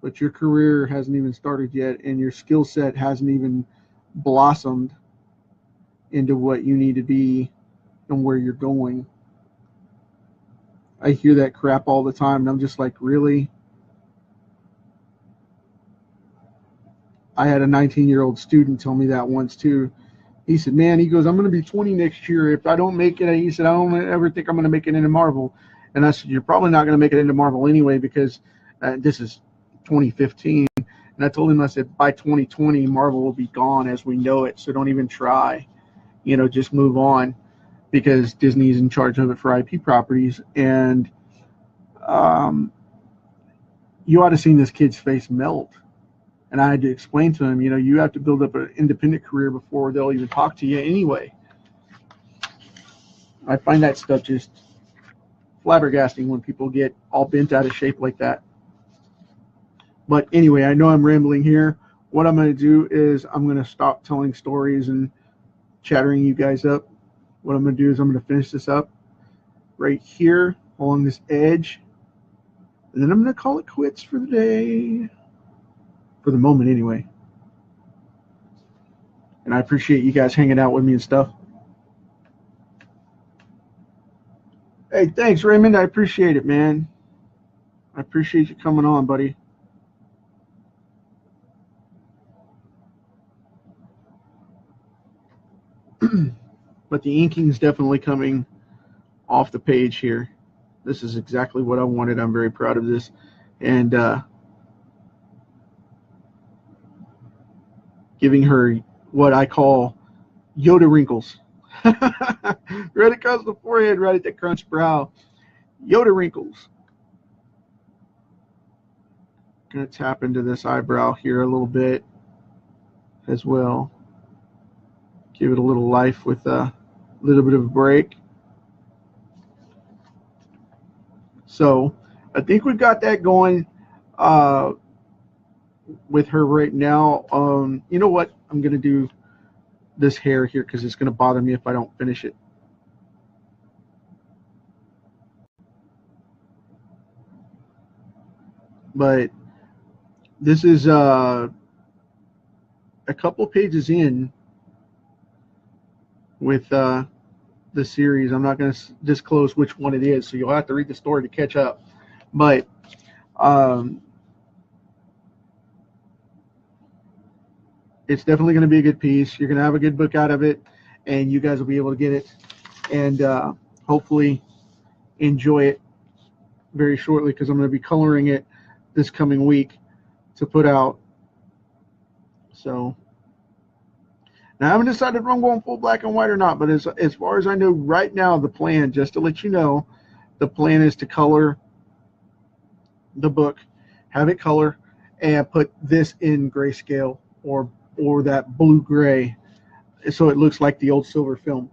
but your career hasn't even started yet, and your skill set hasn't even blossomed into what you need to be and where you're going. I hear that crap all the time, and I'm just like, really? I had a 19-year-old student tell me that once too. He said, man, he goes, I'm going to be 20 next year. If I don't make it, he said, I don't ever think I'm going to make it into Marvel. And I said, you're probably not going to make it into Marvel anyway, because this is 2015. And I told him, I said, by 2020, Marvel will be gone as we know it. So don't even try, you know, just move on, because Disney's in charge of it for IP properties. And you ought to seen this kid's face melt. And I had to explain to him, you know, you have to build up an independent career before they'll even talk to you anyway. I find that stuff just flabbergasting when people get all bent out of shape like that. But anyway, I know I'm rambling here. What I'm going to do is I'm going to stop telling stories and chattering you guys up. What I'm going to do is I'm going to finish this up right here along this edge. And then I'm going to call it quits for the day. For the moment, anyway. And I appreciate you guys hanging out with me and stuff. Hey, thanks, Raymond. I appreciate it, man. I appreciate you coming on, buddy. but the inking is definitely coming off the page here. This is exactly what I wanted. I'm very proud of this. And giving her what I call Yoda wrinkles. Right across the forehead, right at the crunch brow. Yoda wrinkles. Going to tap into this eyebrow here a little bit as well. Give it a little life with a little bit of a break. So I think we've got that going with her right now. You know what? I'm going to do this hair here because it's going to bother me if I don't finish it. But this is a couple pages in with the series. I'm not going to disclose which one it is, so you'll have to read the story to catch up. But it's definitely going to be a good piece. You're going to have a good book out of it, and you guys will be able to get it and hopefully enjoy it very shortly, because I'm going to be coloring it this coming week to put out. So now I haven't decided if I'm going full black and white or not, but as far as I know right now, the plan, just to let you know, the plan is to color the book, have it color, and put this in grayscale or that blue gray, so it looks like the old silver film.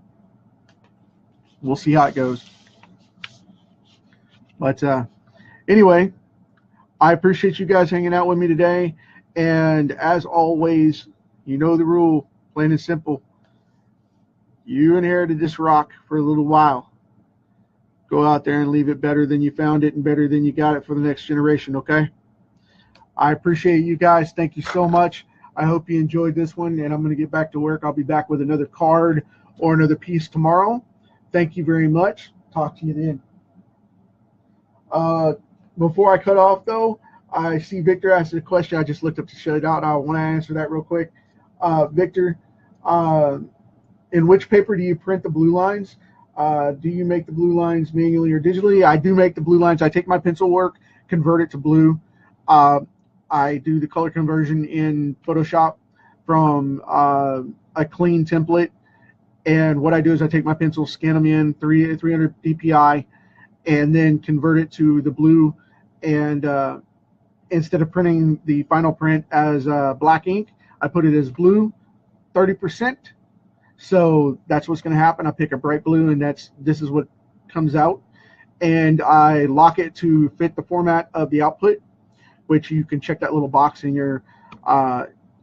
We'll see how it goes. But anyway, I appreciate you guys hanging out with me today. And as always, you know the rule, plain and simple. You inherited this rock for a little while. Go out there and leave it better than you found it and better than you got it for the next generation, okay? I appreciate you guys. Thank you so much. I hope you enjoyed this one, and I'm going to get back to work. I'll be back with another card or another piece tomorrow. Thank you very much. Talk to you then. Before I cut off, though, I see Victor asked a question. I just looked up to shut it out. I want to answer that real quick. Victor, in which paper do you print the blue lines? Do you make the blue lines manually or digitally? I do make the blue lines. I take my pencil work, convert it to blue. I do the color conversion in Photoshop from a clean template. And what I do is I take my pencil, scan them in 300 dpi, and then convert it to the blue. And instead of printing the final print as black ink, I put it as blue, 30%. So that's what's going to happen. I pick a bright blue, and this is what comes out. And I lock it to fit the format of the output, which you can check that little box in your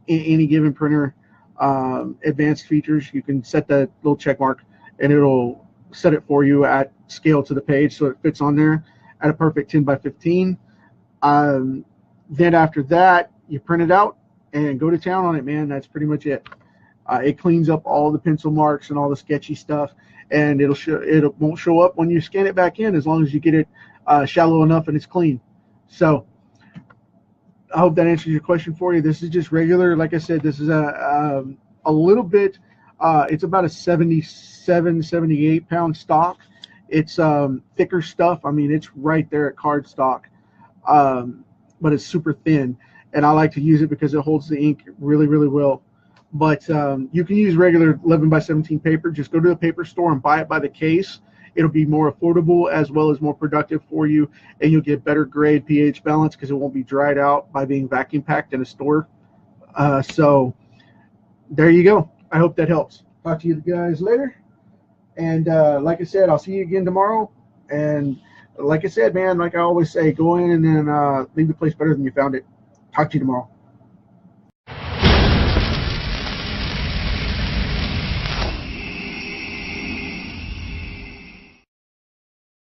any given printer advanced features. You can set that little check mark, and it'll set it for you at scale to the page, so it fits on there at a perfect 10 by 15. Then after that, you print it out and go to town on it, man. That's pretty much it. It cleans up all the pencil marks and all the sketchy stuff, and it won't show up when you scan it back in, as long as you get it shallow enough and it's clean. So I hope that answers your question for you. This is just regular. Like I said, this is a little bit, it's about a 77, 78 pound stock. It's thicker stuff. I mean, it's right there at card stock, but it's super thin. And I like to use it because it holds the ink really, really well. But you can use regular 11 by 17 paper. Just go to the paper store and buy it by the case. It'll be more affordable as well as more productive for you, and you'll get better grade pH balance because it won't be dried out by being vacuum packed in a store. So there you go. I hope that helps. Talk to you guys later. And like I said, I'll see you again tomorrow. And like I said, man, like I always say, go in and then leave the place better than you found it. Talk to you tomorrow.